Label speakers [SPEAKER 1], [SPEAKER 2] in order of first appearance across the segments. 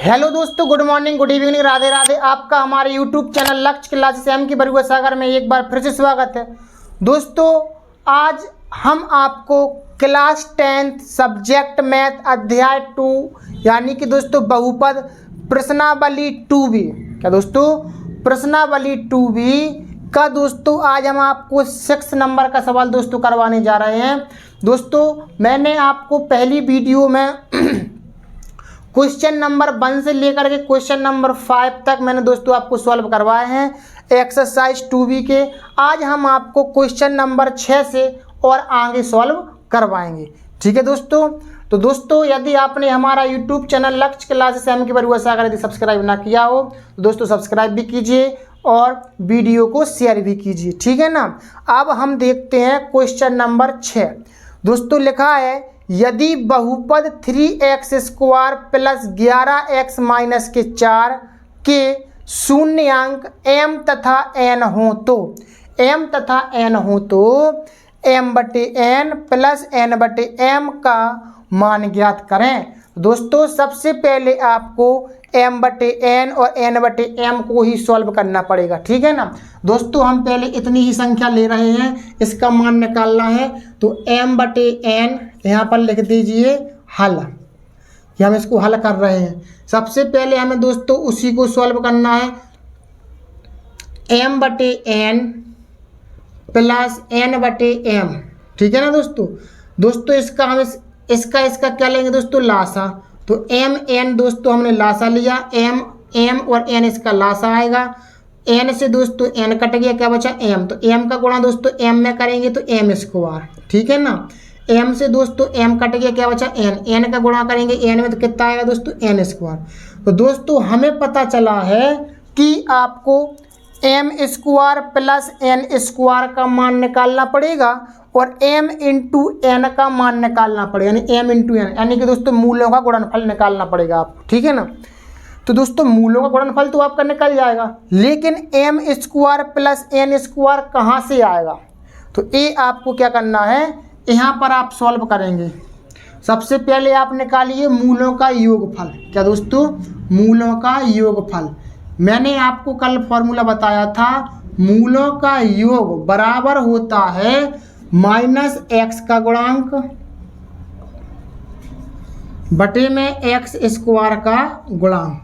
[SPEAKER 1] Hello दोस्तों, good morning, good evening, Radhe Radhe. आपका हमारे यूट्यूब चैनल लक्ष्य क्लासेस एम की बरुआ सागर में एक बार फिर से स्वागत है। दोस्तों, आज हम आपको क्लास 10th सब्जेक्ट मैथ अध्याय 2 यानी कि दोस्तों बहुपद प्रश्नावली 2b क्या दोस्तों प्रश्नावली 2b का दोस्तों आज हम आपको 6 नंबर का सवाल दोस्तों करवाने जा रहे हैं। दोस्तों, मैंने आपको पहली वीडियो में क्वेश्चन नंबर 1 से लेकर के क्वेश्चन नंबर 5 तक मैंने दोस्तों आपको सॉल्व करवाए हैं एक्सरसाइज 2b के। आज हम आपको क्वेश्चन नंबर 6 से और आगे सॉल्व करवाएंगे। ठीक है दोस्तों। तो दोस्तों, यदि आपने हमारा यूट्यूब चैनल लक्ष्य क्लासेस एम की बरुआ सागर यदि सब्सक्राइब ना किया हो तो दोस्तों सब्सक्राइब भी कीजिए और वीडियो को शेयर भी कीजिए। ठीक है ना। अब हम देखते हैं क्वेश्चन नंबर 6। दोस्तों, लिखा है यदि बहुपद 3x² प्लस 11x माइनस के 4 के शून्यांक m तथा n हो तो m/n प्लस n/m का मान ज्ञात करें। दोस्तों, सबसे पहले आपको m/n और n/m को ही सॉल्व करना पड़ेगा। ठीक है ना दोस्तों। हम पहले इतनी ही संख्या ले रहे हैं, इसका मान निकालना है तो m/n यहाँ पर लिख दीजिए हल। कि हम इसको हल कर रहे हैं। सबसे पहले हमें दोस्तों उसी को सॉल्व करना है m/n प्लस n/m। ठीक है ना दोस्तों। इसका हम इसका क्या लेंगे दोस्तों, लासा। तो m/n दोस्तों हमने लासा लिया, m और n इसका लासा आएगा। n से दोस्तों n कट गया, क्या बचा m। तो m का गुणा दोस्तों m में करेंगे तो m²। ठीक है ना। m से दोस्तों m कट गया, क्या बचा n का गुणा करेंगे n में तो कितना आएगा दोस्तों n²। तो दोस्तों हमें पता चला है कि आपको m² प्लस n² का मान निकालना पड़ेगा और m इंटू n का मान निकालना पड़ेगा, यानी m इंटू n यानी कि दोस्तों मूलों का गुणनफल निकालना पड़ेगा आपको। ठीक है ना। तो दोस्तों मूलों का गुणनफल तो आपका निकल जाएगा, लेकिन m² प्लस n² कहाँ से आएगा। तो ये आपको क्या करना है, यहाँ पर आप सॉल्व करेंगे। सबसे पहले आप निकालिए मूलों का योगफल। क्या दोस्तों, मूलों का योगफल। मैंने आपको कल फॉर्मूला बताया था, मूलों का योग बराबर होता है -x का गुणांक बटे में x² का गुणांक।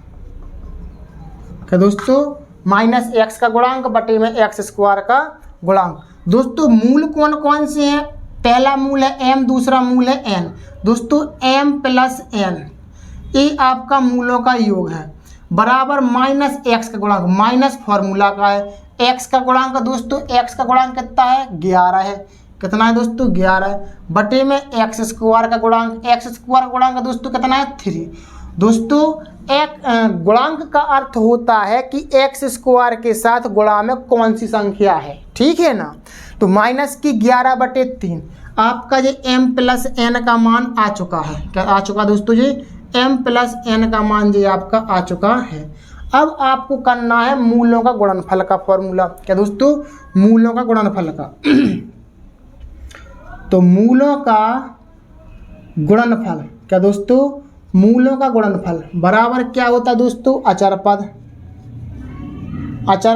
[SPEAKER 1] क्या दोस्तों, -x का गुणांक बटे में x² का गुणांक। दोस्तों मूल कौन कौन से हैं, पहला मूल है m, दूसरा मूल है n। दोस्तों m प्लस n ये आपका मूलों का योग है, बराबर -x का गुणांक, माइनस फॉर्मूला का है। x का गुणांक दोस्तों, x का गुणांक कितना है 11 है। कितना है दोस्तों 11 है, बटे में x² का गुणांक, x² गुणांक दोस्तों कितना है 3। दोस्तों एक गुणांक का अर्थ होता है कि x² के साथ गुणा में कौन सी संख्या है। ठीक है ना। तो -11/3 आपका ये m प्लस n का मान आ चुका है। क्या आ चुका दोस्तों, ये m प्लस n का मान ये आपका आ चुका है। अब आपको करना है मूलों का गुणनफल का फॉर्मूला। क्या दोस्तों, मूलों का गुणनफल का तो मूलों का गुणनफल, क्या दोस्तों, मूलों का गुणनफल बराबर क्या होता है दोस्तों, अचर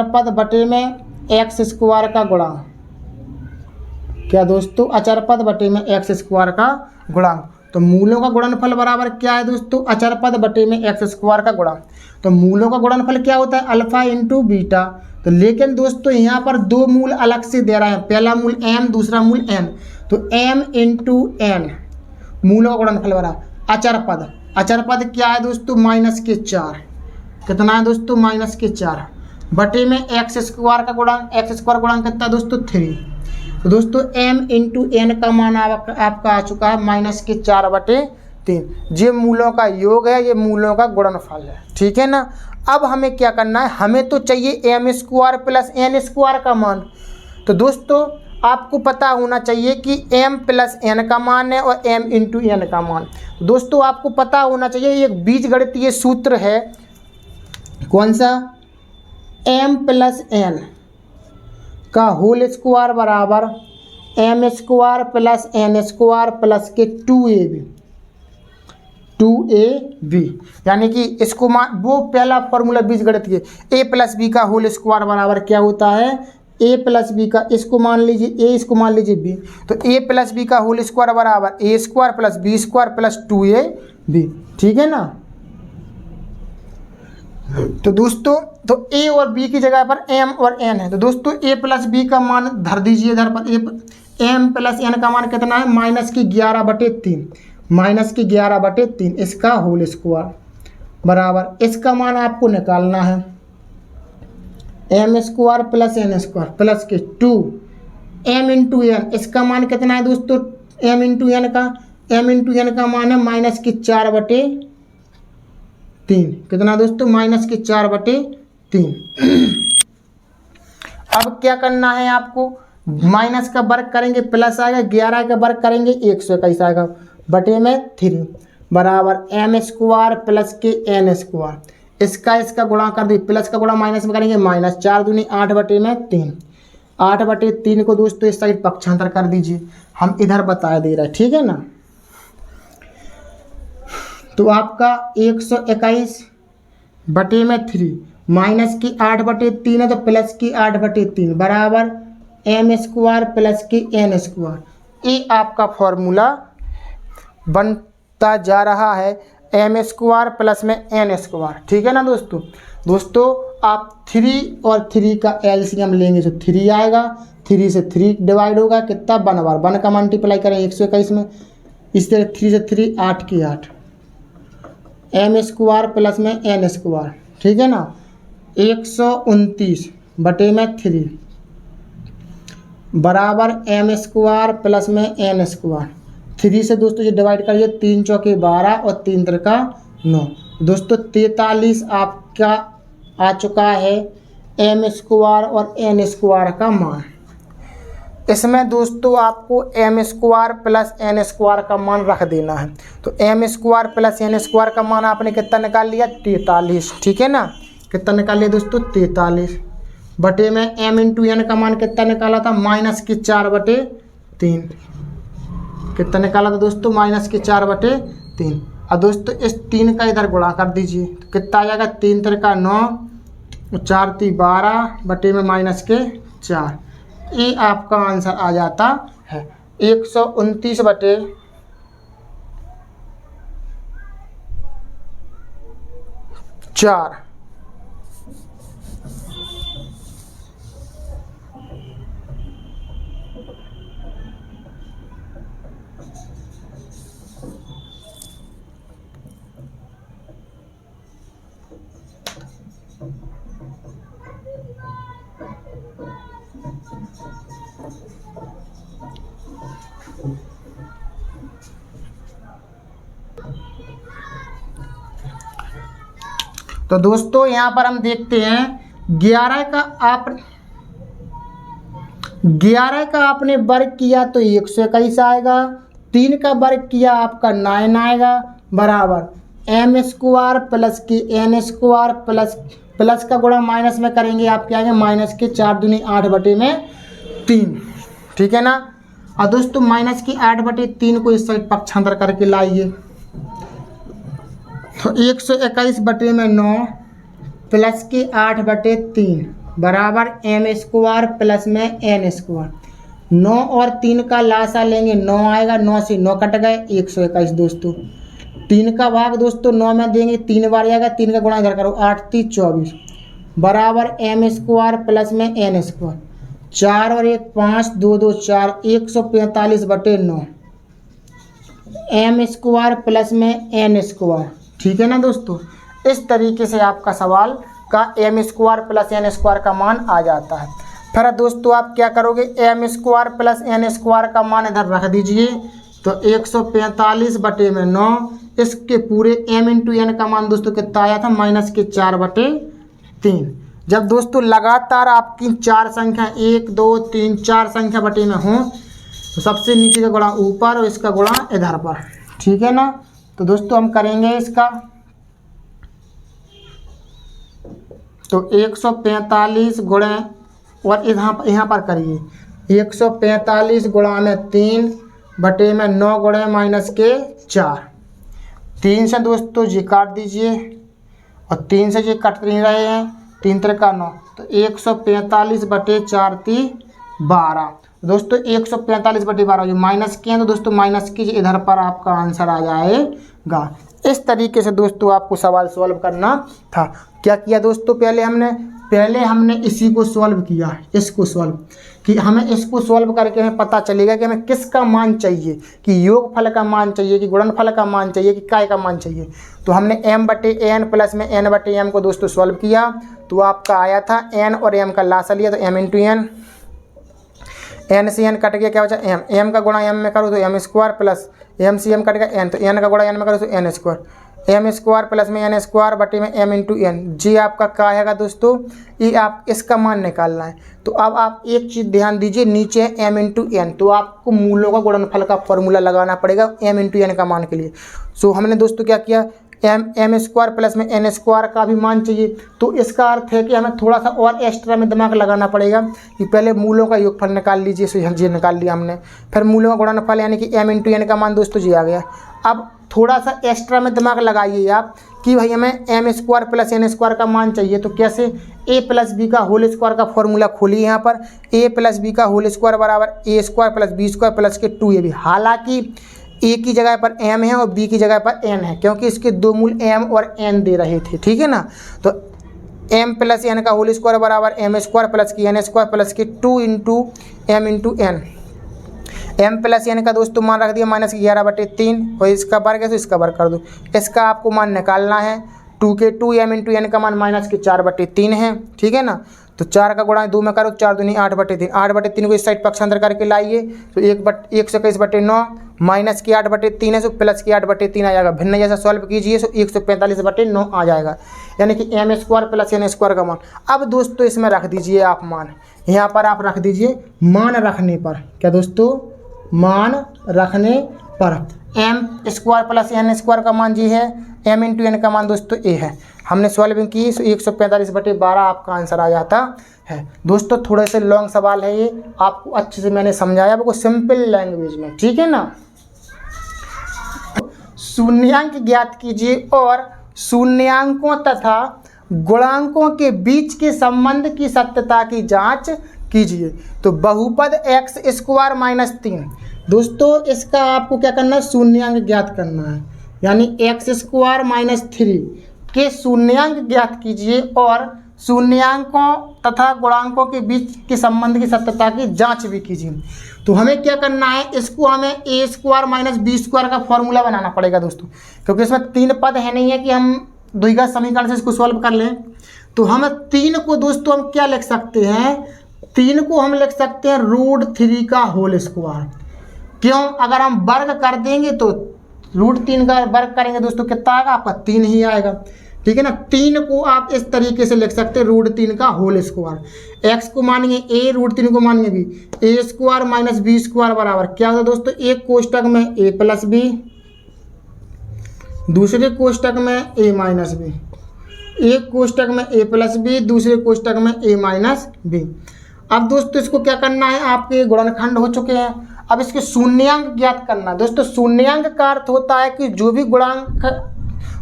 [SPEAKER 1] पद बटे में x² का गुणांक। क्या दोस्तों, अचर पद बटे में x² का गुणांक। तो मूलों का गुणनफल बराबर क्या है दोस्तों, अचर पद बटे में x² का गुणांक। तो मूलों का गुणनफल क्या होता है, अल्फा इंटू बीटा। तो लेकिन दोस्तों यहाँ पर दो मूल अलग से दे रहा है, पहला मूल m, दूसरा मूल n। तो m इंटू n मूलों का गुणनफल बराबर अचर पद क्या है दोस्तों, -4। कितना है दोस्तों, -4 बटे में x² का गुणांक, x² गुणांक कितना है दोस्तों 3। तो दोस्तों m इंटू n का मान आपका आ चुका है -4/3। ये मूलों का योग है, ये मूलों का गुणनफल है। ठीक है ना। अब हमें क्या करना है, हमें तो चाहिए m² प्लस n² का मान। तो दोस्तों आपको पता होना चाहिए कि m प्लस n का मान है और m इंटू n का मान। दोस्तों आपको पता होना चाहिए एक बीजगणितीय सूत्र है, कौन सा, m प्लस n का होल स्क्वायर बराबर m² प्लस n² प्लस के 2ab। 2ab, यानी कि इसको वो पहला फॉर्मूला बीजगणित के a प्लस बी का होल स्क्वायर बराबर क्या होता है, a प्लस बी का, इसको मान लीजिए a, इसको मान लीजिए b, तो a प्लस बी का होल स्क्वायर बराबर a square plus b square plus 2ab, ठीक है ना। तो दोस्तों तो a और b की जगह पर m और n है, तो दोस्तों a प्लस बी का मान धर दीजिए इधर पर, m प्लस n का मान कितना है, -11/3, -11/3 इसका होल स्क्वायर बराबर, इसका मान आपको निकालना है m square plus n square plus के 2 m इंटू n, इसका मान कितना है दोस्तों, m इंटू n का मान है -4/3, कितना दोस्तों, -4/3। अब क्या करना है आपको, माइनस का वर्ग करेंगे प्लस आएगा, 11 का वर्ग करेंगे 121 आएगा बटे में 3 बराबर m स्क्वायर प्लस के n स्क्वायर, इसका गुणा कर दी, प्लस का गुणा माइनस में करेंगे, -4 दूनी 8/3, 8/3 को दोस्तों इस साइड पक्षांतर कर दीजिए, हम इधर बता दे रहे हैं, ठीक है ना। तो आपका 121/3 माइनस की 8/3 है तो प्लस की 8/3 बराबर m स्क्वायर प्लस की n स्क्वायर, ये आपका फॉर्मूला बनता जा रहा है m स्क्वायर प्लस में n स्क्वायर, ठीक है ना दोस्तों आप 3 और 3 का एलसीएम लेंगे तो 3 आएगा, 3 से 3 डिवाइड होगा कितना, 1 बार 1 का मल्टीप्लाई करें 121 में, इस तरह 3 से 3 8 की 8, m स्क्वायर प्लस में n स्क्वायर, ठीक है ना, 129/3 बराबर m स्क्वायर प्लस में n स्क्वायर, 3 से दोस्तों ये डिवाइड करिए, 3 चौके 12 और 3 त्रिका 9, दोस्तों 43 आपका आ चुका है m स्क्वायर और n स्क्वायर का मान। इसमें दोस्तों आपको m square plus n square का मान रख देना है, तो m square plus n square का मान आपने कितना निकाल लिया, 43, ठीक है ना, कितना निकाल लिया दोस्तों, 43 बटे में m इंटू n का मान कितना निकाला था, -4/3, कितना निकाला था दोस्तों, -4/3। और दोस्तों इस 3 का इधर गुणा कर दीजिए, तो कितना आ जाएगा, 3 त्रिका 9 और 4 × 12 बटे में -4, ये आपका आंसर आ जाता है 129/4। तो दोस्तों यहाँ पर हम देखते हैं 11 का आपने वर्ग किया तो 121 आएगा, 3 का वर्ग किया आपका 9 आएगा बराबर m स्क्वायर प्लस की n स्क्वायर प्लस का गुणा माइनस में करेंगे आप क्या आएंगे, -4 दूनी 8/3, ठीक है ना। और दोस्तों -8/3 को इस साइड पक्षांतर करके लाइए, तो 121/9 प्लस की 8/3 बराबर m स्क्वायर प्लस में n स्क्वायर, 9 और 3 का लासा लेंगे 9 आएगा, 9 से 9 कट गए 121 दोस्तों, 3 का भाग दोस्तों 9 में देंगे 3 बार आएगा, 3 का गुणा इधर करो 8 × 3 = 24 बराबर m स्क्वायर प्लस में n स्क्वायर, 4 और 1 5, 2 2 4, 145/9 m स्क्वायर प्लस में n स्क्वायर, ठीक है ना दोस्तों। इस तरीके से आपका सवाल का m square plus n square का मान आ जाता है। फिर दोस्तों आप क्या करोगे, m square plus n square का मान इधर रख दीजिए, तो 145/9 इसके पूरे m इंटू n का मान दोस्तों कितना आया था, -4/3। जब दोस्तों लगातार आपकी 4 संख्या 1 2 3 4 संख्या बटे में हो तो सबसे नीचे का गुणा ऊपर और इसका गुणा इधर पर, ठीक है ना। तो दोस्तों हम करेंगे इसका, तो 145 गुणे और यहाँ पर करिए 145 गुणा में 3 बटे में 9 गुणे -4, 3 से दोस्तों जी काट दीजिए और 3 से जी कट नहीं रहे हैं, 3 3 का 9, तो 145/4 दोस्तों 145/12 जो माइनस किए हैं तो दोस्तों माइनस कीजिए, इधर पर आपका आंसर आ जाएगा। इस तरीके से दोस्तों आपको सवाल सॉल्व करना था। क्या किया दोस्तों, पहले हमने इसी को सॉल्व किया, इसको सॉल्व कि हमें इसको सॉल्व करके हमें पता चलेगा कि हमें किसका मान चाहिए, कि योगफल का मान चाहिए, कि गुणनफल का मान चाहिए, कि काय का मान चाहिए। तो हमने m/n प्लस में n/m को दोस्तों सॉल्व किया, तो आपका आया था n और m का लासा लिया तो m इंटू एन, n से n कट गया, क्या बचा m का गुणा m में करो तो m² प्लस m से m कट गया n, तो n का गुणा n में करो तो n², m² प्लस में n² बटे में m इंटू एन। जी आपका क्या आएगा दोस्तों, ये आप इसका मान निकालना है। तो अब आप एक चीज़ ध्यान दीजिए, नीचे है m इंटू एन, तो आपको मूलों का गुणनफल का फॉर्मूला लगाना पड़ेगा m इंटू एन का मान के लिए। सो हमने दोस्तों क्या किया, m² प्लस में n² का भी मान चाहिए, तो इसका अर्थ है कि हमें थोड़ा सा और एक्स्ट्रा में दिमाग लगाना पड़ेगा कि पहले मूलों का योगफल निकाल लीजिए। सो जी निकाल लिया हमने, फिर मूलों का गुणनफल यानी कि m इंटू एन का मान दोस्तों जी आ गया। अब थोड़ा सा एक्स्ट्रा में दिमाग लगाइए आप कि भाई हमें m² प्लस n² का मान चाहिए, तो कैसे, a प्लस बी का होल स्क्वायर का फॉर्मूला खोलिए यहाँ पर, a प्लस बी का होल स्क्वायर बराबर a² प्लस b² प्लस के 2ab। हालांकि a की जगह पर m है और b की जगह पर n है, क्योंकि इसके दो मूल m और n दे रहे थे, ठीक है ना। तो m प्लस n का होल स्क्वायर बराबर m² प्लस की n² प्लस के 2 into m into n. m plus n का दोस्तों मान रख दिया -11/3 और इसका वर्ग है तो इसका वर्ग कर दो। इसका आपको मान निकालना है, 2 के 2 m इंटू एन का मान -4/3 है, ठीक है ना। तो 4 का गुणा 2 में करो, 4 दूनी 8/3, 8/3 को इस साइड पक्षांतर करके लाइए तो 121/9 माइनस की 8/3 है, सो प्लस की 8/3 आ जाएगा। भिन्न जैसा सॉल्व कीजिए सो 145/9 आ जाएगा, यानी कि m² प्लस n² का मान। अब दोस्तों इसमें रख दीजिए आप मान, यहाँ पर आप रख दीजिए मान रखने पर, क्या दोस्तों, मान रखने पर m² प्लस n² का मान जी है, m इंटू एन का मान दोस्तों a है। हमने सॉल्विंग की तो 145/12 आपका आंसर आ जाता है। दोस्तों थोड़े से लॉन्ग सवाल है ये, आपको अच्छे से मैंने समझाया, आपको सिंपल लैंग्वेज में, ठीक है ना। शून्यांक ज्ञात कीजिए और शून्यांकों तथा गुणांकों के बीच के संबंध की सत्यता की जांच कीजिए। तो बहुपद x² - 3 दोस्तों, इसका आपको क्या करना है, शून्यांक ज्ञात करना है, यानी x² - 3 के शून्यांक ज्ञात कीजिए और शून्यांकों तथा गुणांकों के बीच के संबंध की सत्यता की जांच भी कीजिए। तो हमें क्या करना है, इसको हमें a² - b² का फॉर्मूला बनाना पड़ेगा दोस्तों, क्योंकि इसमें 3 पद है नहीं है कि हम द्विघात समीकरण से इसको सॉल्व कर लें। तो हम 3 को दोस्तों हम क्या लिख सकते हैं, 3 को हम लिख सकते हैं √3 का होल स्क्वायर। क्यों, अगर हम वर्ग कर देंगे तो √3 का वर्ग करेंगे दोस्तों कितना आएगा, आपका 3 ही आएगा, ठीक है ना। 3 को आप इस तरीके से लिख सकते हैं √3 का होल स्क्वायर। x को मानेंगे a, √3 को मानेंगे b, a² - b² बराबर क्या होता है दोस्तों, एक कोष्टक में a प्लस b, दूसरे कोष्टक में a माइनस b, एक कोष्टक में a प्लस b, दूसरे कोष्टक में a माइनस b। अब दोस्तों इसको क्या करना है, आपके गुणनखंड हो चुके हैं, अब इसके शून्यांक ज्ञात करना। दोस्तों शून्यांक का अर्थ होता है कि जो भी गुणांक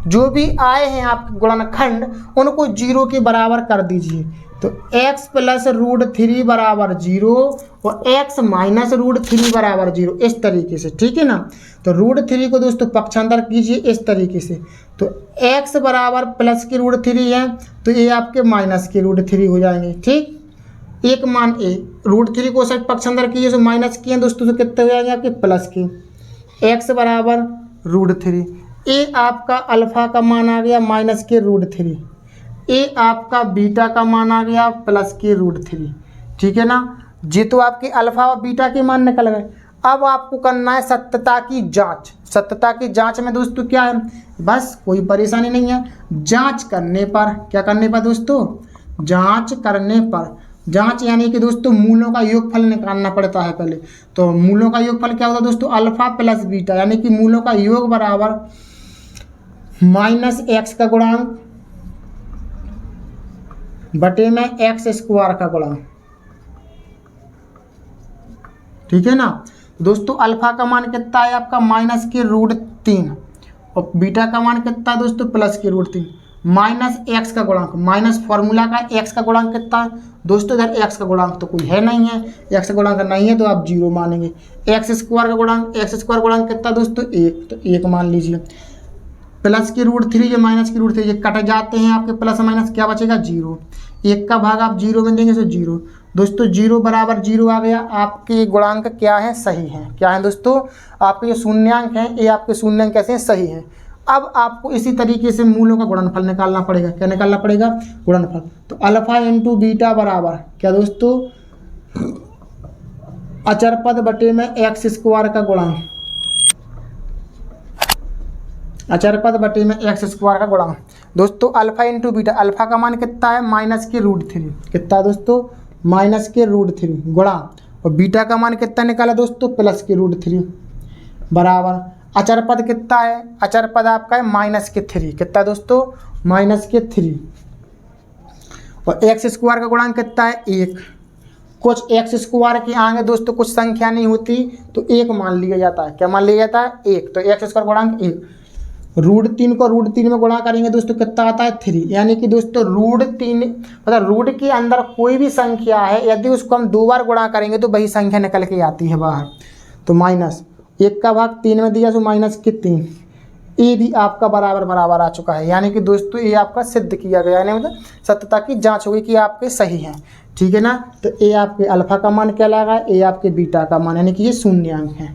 [SPEAKER 1] जो भी आए हैं आपके गुणनखंड उनको 0 के बराबर कर दीजिए। तो x प्लस √3 बराबर 0 और x माइनस √3 बराबर 0, इस तरीके से, ठीक है ना। तो √3 को दोस्तों पक्षांतर कीजिए इस तरीके से, तो x बराबर प्लस के √3 है तो ये आपके माइनस के √3 हो जाएंगे, ठीक। एक मान a, √3 को साइड पक्षांतर कीजिए तो माइनस किए दोस्तों, तो कितने हो जाएंगे आपके प्लस के, x बराबर √3, ए आपका अल्फा का मान आ गया माइनस के √3, ए आपका बीटा का मान आ गया प्लस के √3, ठीक है ना। ये तो आपके अल्फा और बीटा के मान निकल गए। अब आपको करना है सत्यता की जांच। सत्यता की जांच में दोस्तों क्या है, बस कोई परेशानी नहीं है, जांच करने पर, क्या करने पर दोस्तों, जांच करने पर। जांच यानी कि दोस्तों मूलों का योगफल निकालना पड़ता है पहले। तो मूलों का योगफल क्या होता है दोस्तों, अल्फा प्लस बीटा, यानी कि मूलों का योग बराबर -x का गुणांक बटे में x² का गुणांक, ठीक है ना। दोस्तों अल्फा का मान कितना है आपका -√3 और बीटा का मान कितना है दोस्तों प्लस की रूट 3 माइनस एक्स का गुणांक माइनस फॉर्मूला का एक्स का गुणांक कितना है दोस्तों, इधर एक्स का गुणांक तो कोई है नहीं है, एक्स का गुणांक नहीं है तो आप 0 मानेंगे। एक्स स्क्वायर का गुणांक कितना दोस्तों 1, तो 1 मान लीजिए। प्लस की रूट 3 ये माइनस की रूट 3 ये कट जाते हैं आपके प्लस माइनस, क्या बचेगा 0। 1 का भाग आप 0 में देंगे तो 0 दोस्तों, 0 बराबर 0 आ गया। आपके गुणांक क्या है सही है, क्या है दोस्तों आपके जो शून्यांक हैं ये आपके शून्यांक कैसे हैं सही हैं। अब आपको इसी तरीके से मूलों का गुणनफल निकालना पड़ेगा, क्या निकालना पड़ेगा गुणनफल। तो अल्फा इंटू बीटा बराबर क्या दोस्तों अचर पद बटे में एक्स स्क्वायर का गुणांक, अचर पद बटे में एक्स स्क्वायर का गुणांक। दोस्तों अल्फा इंटू बीटा, अल्फा का मान कितना है माइनस के रूट 3, कितना दोस्तों माइनस के रूट 3 गुणा, और बीटा का मान कितना निकाला दोस्तों प्लस के रूट 3 बराबर अचर पद कितना है, अचर पद आपका है माइनस के 3, कितना दोस्तों माइनस के 3, और एक्स स्क्वायर का गुणांक कितना है 1। कुछ एक्स स्क्वायर के आगे दोस्तों कुछ संख्या नहीं होती तो 1 मान लिया जाता है, क्या मान लिया जाता है 1, तो एक्स स्क्वायर गुणांक 1। रूट 3 को रूट 3 में गुणा करेंगे दोस्तों कितना आता है 3, यानी कि दोस्तों रूट 3 मतलब रूट के अंदर कोई भी संख्या है यदि उसको हम 2 बार गुणा करेंगे तो वही संख्या निकल के आती है बाहर। तो माइनस 1 का भाग 3 में दिया तो माइनस के 3, ये भी आपका बराबर बराबर आ चुका है, यानी कि दोस्तों ये आपका सिद्ध किया गया है, मतलब सत्यता की जांच होगी कि आपके सही हैं, ठीक है ना। तो ये आपके अल्फा का मान क्या लगा, ये आपके बीटा का मान, यानी कि ये शून्यांक है।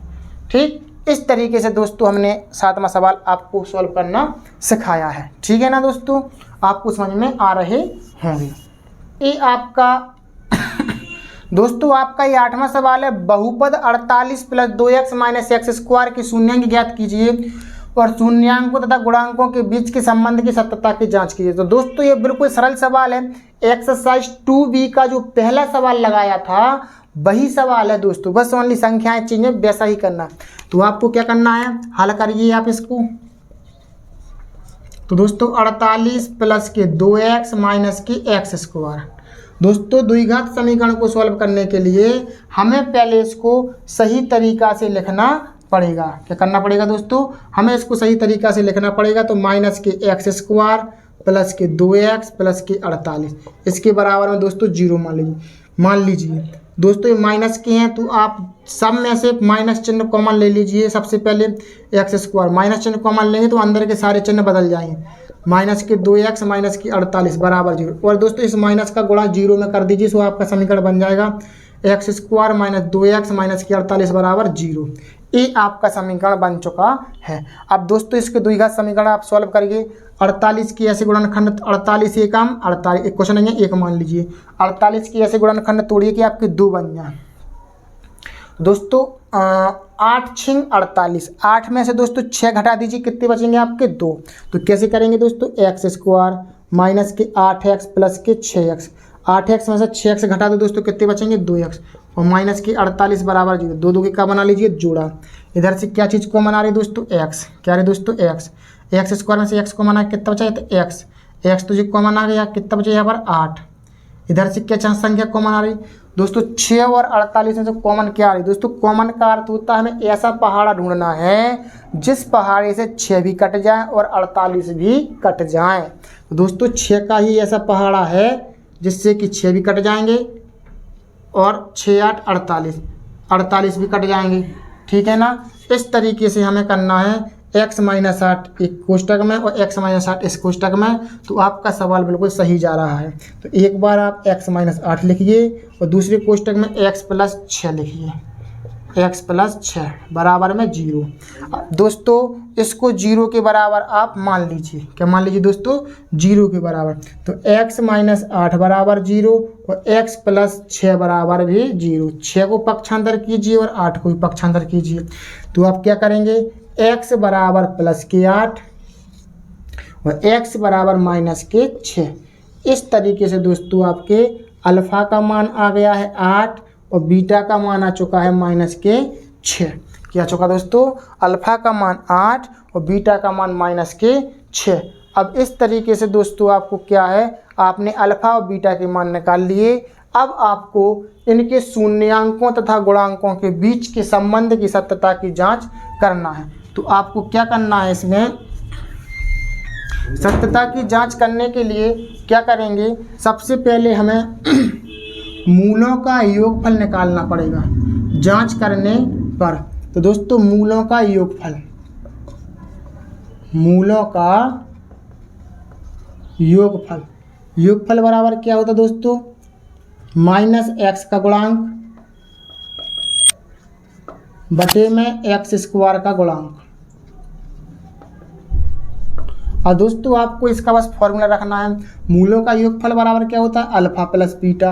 [SPEAKER 1] ठीक, इस तरीके से दोस्तों हमने 7वां सवाल आपको सॉल्व करना सिखाया है, ठीक है ना दोस्तों, आपको समझ में आ रहे होंगे। ये आपका दोस्तों आपका ये 8वां सवाल है, बहुपद 48 plus 2x minus x square की शून्यांक ज्ञात कीजिए और शून्यांकों तथा गुणांकों के बीच के संबंध की सत्यता की जांच कीजिए। तो दोस्तों ये बिल्कुल सरल सवाल है, एक्सरसाइज 2B का जो पहला सवाल लगाया था वही सवाल है दोस्तों, बस ओनली संख्याएं चेंज है, वैसा ही करना। तो आपको क्या करना है, हल करिए आप इसको। तो दोस्तों 48 प्लस के 2x माइनस की एक्स स्क्वायर, दोस्तों द्विघात समीकरण को सॉल्व करने के लिए हमें पहले इसको सही तरीका से लिखना पड़ेगा। क्या करना पड़ेगा दोस्तों, हमें इसको सही तरीका से लिखना पड़ेगा। तो माइनस के एक्स स्क्वायर प्लस के 2x प्लस के 48, इसके बराबर में दोस्तों 0 मान लीजिए। दोस्तों ये माइनस के हैं तो आप सब में से माइनस चिन्ह कॉमन ले लीजिए। सबसे पहले एक्स स्क्वायर माइनस चिन्ह कॉमन लेंगे तो अंदर के सारे चिन्ह बदल जाएंगे। माइनस के 2x माइनस की 48 बराबर 0, और दोस्तों इस माइनस का गुणा 0 में कर दीजिए, सो आपका समीकरण बन जाएगा x square minus 2x minus की 48 बराबर 0। ये आपका समीकरण बन चुका है। अब दोस्तों इसके द्विघात समीकरण आप सॉल्व करिए। 48 की ऐसे गुणनखंड 48 एकम 48, एक क्वेश्चन नहीं है, 1 मान लीजिए। 48 की ऐसे गुणनखंड तोड़िए कि आपके 2 बन जाए। दोस्तों 8 छिंग 48, 8 में से दोस्तों 6 घटा दीजिए, कितने बचेंगे आपके 2। तो कैसे करेंगे दोस्तों, एक्स स्क्वायर माइनस के 8x प्लस के 6x, 8x में से 6x घटा दो दोस्तों, कितने बचेंगे 2x, और माइनस की 48 बराबर 0। 2 2 के का बना लीजिए जोड़ा। इधर से क्या चीज़ को बना रही दोस्तों x, क्या रही दोस्तों x, एक्स स्क्वायर में से x को मना कितना बचा है तो x तो जी कॉमन आ गया, कितना बचा यहाँ पर 8। इधर से क्या संख्या कॉमन आ रही दोस्तों 6 और 48 में से कॉमन क्या आ रही दोस्तों, कॉमन का अर्थ होता है हमें ऐसा पहाड़ा ढूंढना है जिस पहाड़े से 6 भी कट जाए और 48 भी कट जाए। तो दोस्तों 6 का ही ऐसा पहाड़ा है जिससे कि 6 भी कट जाएंगे और 6 8 48 भी कट जाएंगे, ठीक है ना। इस तरीके से हमें करना है x माइनस 8 एक कोष्टक में और x माइनस 8 इस कोष्टक में। तो आपका सवाल बिल्कुल सही जा रहा है। तो एक बार आप x माइनस 8 लिखिए और दूसरे कोष्टक में x प्लस 6 लिखिए, x प्लस 6 बराबर में 0। दोस्तों इसको 0 के बराबर आप मान लीजिए, क्या मान लीजिए दोस्तों 0 के बराबर। तो x माइनस 8 बराबर 0 और x प्लस 6 बराबर भी 0। 6 को पक्षांतर कीजिए और 8 को भी पक्षांतर कीजिए। तो आप क्या करेंगे, x बराबर प्लस के 8 और x बराबर माइनस के 6। इस तरीके से दोस्तों आपके अल्फ़ा का मान आ गया है 8 और बीटा का मान आ चुका है माइनस के 6। क्या चुका दोस्तों, अल्फ़ा का मान 8 और बीटा का मान माइनस के 6। अब इस तरीके से दोस्तों आपको क्या है, आपने अल्फ़ा और बीटा के मान निकाल लिए। अब आपको इनके शून्यांकों तथा गुणांकों के बीच के संबंध की सत्यता की जांच करना है। तो आपको क्या करना है, इसमें सत्यता की जांच करने के लिए क्या करेंगे, सबसे पहले हमें मूलों का योगफल निकालना पड़ेगा जांच करने पर। तो दोस्तों मूलों का योगफल, मूलों का योगफल, योगफल बराबर क्या होता है दोस्तों, माइनस एक्स का गुणांक बटे में एक्स स्क्वायर का गुणांक। और दोस्तों आपको इसका बस फॉर्मूला रखना है, मूलों का योगफल बराबर क्या होता है, alpha plus beta,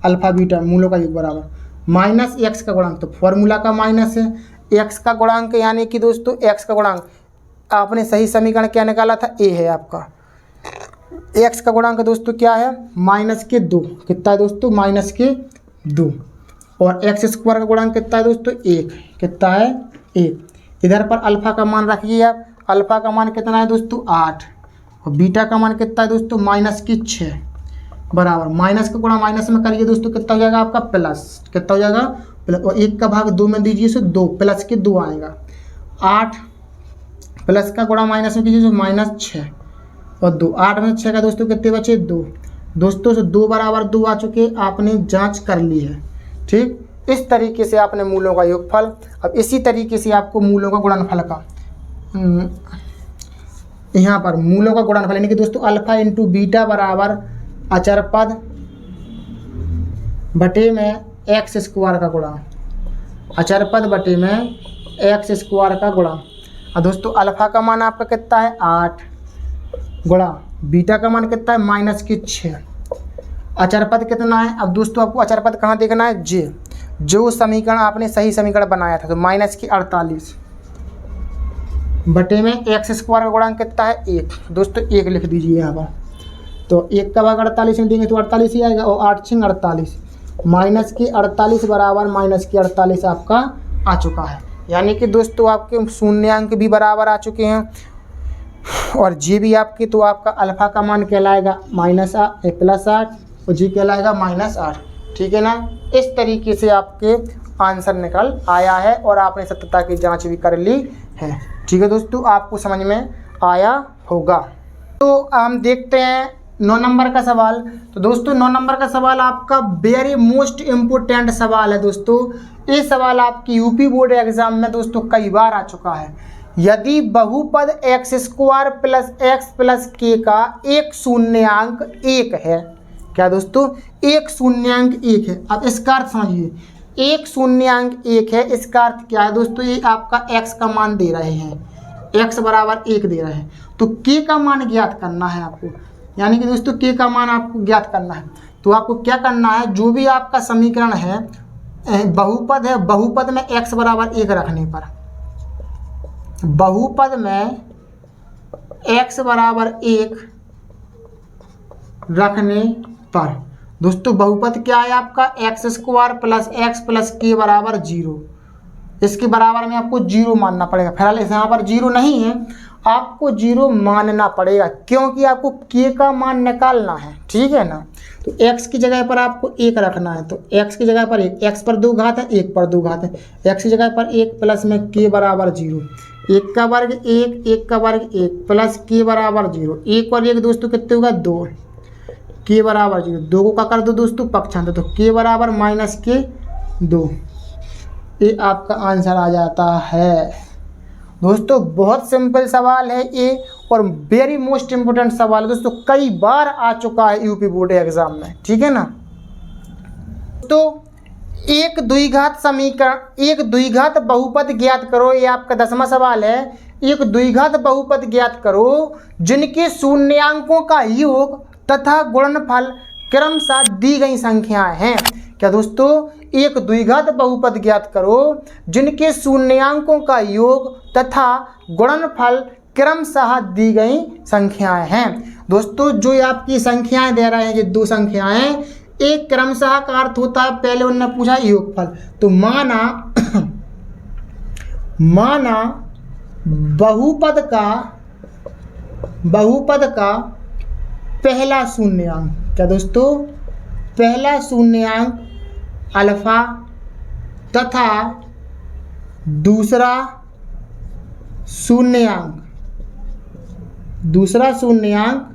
[SPEAKER 1] alpha beta मूलों का योग बराबर माइनस एक्स का गुणांक। तो फॉर्मूला का माइनस है, एक्स का गुणांक यानी कि दोस्तों एक्स का गुणांक आपने सही समीकरण क्या निकाला था, ए है आपका। एक्स का गुणांक दोस्तों क्या है, माइनस के 2, कितना है दोस्तों, माइनस के 2। और एक्स स्क्वायर का गुणांक कितना है दोस्तों, 1, कितना है 1। इधर पर अल्फा का मान रखिए आप, अल्फा का मान कितना है दोस्तों 8, और बीटा का मान कितना है दोस्तों माइनस की 6 बराबर माइनस का गुणा माइनस में करिए दोस्तों कितना हो जाएगा आपका प्लस, कितना हो जाएगा प्लस, और 1 का भाग 2 में दीजिए सो 2 प्लस के 2 आएगा। 8 प्लस का गुणा माइनस में कीजिए तो माइनस 6 और 2, 8 में 6 का दोस्तों कितने बचे 2 दोस्तों, से 2 बराबर 2 आ चुके, आपने जांच कर ली है। ठीक, इस तरीके से आपने मूलों का योगफल। अब इसी तरीके से आपको मूलों का गुणनफल का यहाँ पर मूलों का गुणनफल यानी कि दोस्तों अल्फा इंटू बीटा बराबर अचर पद बटे में एक्स स्क्वायर का गुणा, अचर पद बटे में एक्स स्क्वायर का गुणा। और दोस्तों अल्फा का मान आपका कितना है 8 गुणा बीटा का मान कितना है माइनस की 6, अचर पद कितना है। अब दोस्तों आपको अचर पद कहाँ देखना है, जे, जो समीकरण आपने सही समीकरण बनाया था, तो माइनस की 48 बटे में एक्स स्क्वायर का गुणांक कितना है 1 दोस्तों, 1 लिख दीजिए यहाँ पर। तो 1 का भाग 48 में देंगे तो 48 ही आएगा, और 8 6 48 माइनस की 48 बराबर माइनस की 48 आपका आ चुका है। यानी कि दोस्तों आपके शून्यांक भी बराबर आ चुके हैं और जी भी आपकी, तो आपका अल्फा का मान कहलाएगा प्लस 8 और जी कहलाएगा -8। ठीक है ना, इस तरीके से आपके आंसर निकल आया है और आपने सत्यता की जांच भी कर ली है। ठीक है दोस्तों, आपको समझ में आया होगा। तो हम देखते हैं 9 नंबर का सवाल। तो दोस्तों 9 नंबर का सवाल आपका वेरी मोस्ट इम्पोर्टेंट सवाल है दोस्तों। ये सवाल आपकी यूपी बोर्ड एग्जाम में दोस्तों कई बार आ चुका है। यदि बहुपद x square plus x plus के का एक शून्यांक 1 है, क्या दोस्तों एक शून्यांक 1 है। अब इसका अर्थ समझिए, एक शून्यांक 1 है, इसका अर्थ क्या है दोस्तों, ये आपका x का मान दे रहे हैं, x बराबर 1 दे रहे हैं। तो k का मान ज्ञात करना है आपको, यानी कि दोस्तों k का मान आपको ज्ञात करना है। तो आपको क्या करना है, जो भी आपका समीकरण है बहुपद है, बहुपद में x बराबर 1 रखने पर, बहुपद में x बराबर 1 रखने पर दोस्तों बहुपद क्या है आपका x square plus x plus के बराबर 0। इसके बराबर में आपको 0 मानना पड़ेगा। फिलहाल यहाँ पर 0 नहीं है, आपको 0 मानना पड़ेगा क्योंकि आपको के का मान निकालना है। ठीक है ना, तो x की जगह पर आपको 1 रखना है। तो x की जगह पर 1, x पर 2 घात है, 1 पर 2 घात है, x की जगह पर 1 प्लस में के बराबर 0, 1 का वर्ग 1, 1 का वर्ग 1 प्लस के बराबर 0, 1 और 1 दोस्तों कितने होगा 2, के बराबर 0, 2 को क्या कर दो दोस्तों पक्षांतर, तो के बराबर -2। ये आपका आंसर आ जाता है दोस्तों। बहुत सिंपल सवाल है ये और वेरी मोस्ट इम्पोर्टेंट सवाल है दोस्तों, कई बार आ चुका है यूपी बोर्ड एग्जाम में। ठीक है ना, तो एक द्विघात समीकरण, एक द्विघात बहुपद ज्ञात करो, ये आपका 10वां सवाल है। एक द्विघात बहुपद ज्ञात करो जिनके शून्यांकों का योग तथा गुणनफल क्रमशः दी गई संख्याएं हैं। क्या दोस्तों, एक द्विघात बहुपद ज्ञात करो जिनके शून्यांकों का योग तथा गुणनफल क्रमशः दी गई संख्याएं हैं। दोस्तों जो आपकी संख्याएं दे रहे हैं, ये 2 संख्याएं, एक क्रमशः का अर्थ होता है, पहले उन्होंने पूछा योगफल, तो माना बहुपद का पहला शून्यांक, क्या दोस्तों पहला शून्यांक अल्फा तथा दूसरा शून्यांक दूसरा शून्यांक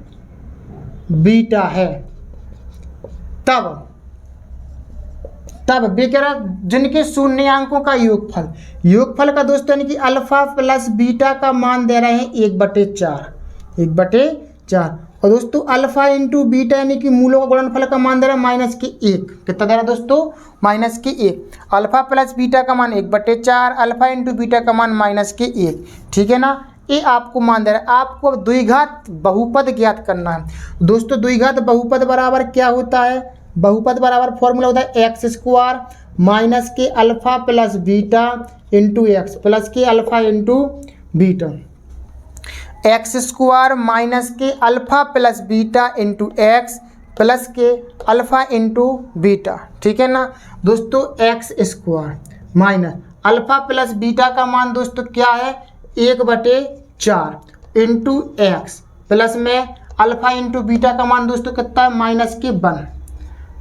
[SPEAKER 1] बीटा है, तब वे कह रहा जिनके शून्यांकों का योगफल का दोस्तों यानी कि अल्फा प्लस बीटा का मान दे रहे हैं 1/4 और दोस्तों अल्फा इंटू बीटा यानी कि मूलों का गुणनफल का मान दे रहा है -1। कितना दे रहा है दोस्तों? -1। अल्फा प्लस बीटा का मान 1/4, अल्फा इंटू बीटा का मान -1। ठीक है ना, ये आपको मान दे रहा है। आपको द्विघात बहुपद ज्ञात करना है दोस्तों। द्विघात बहुपद बराबर क्या होता है? बहुपद बराबर फॉर्मूला होता है x² minus K alpha plus beta into x plus K alpha into beta, x² minus K alpha plus beta into x plus K alpha into beta. ठीक है ना दोस्तों, x² minus alpha plus beta का मान दोस्तों क्या है? 1/4 into x plus में अल्फा इंटू बीटा का मान दोस्तों कितना है? -1।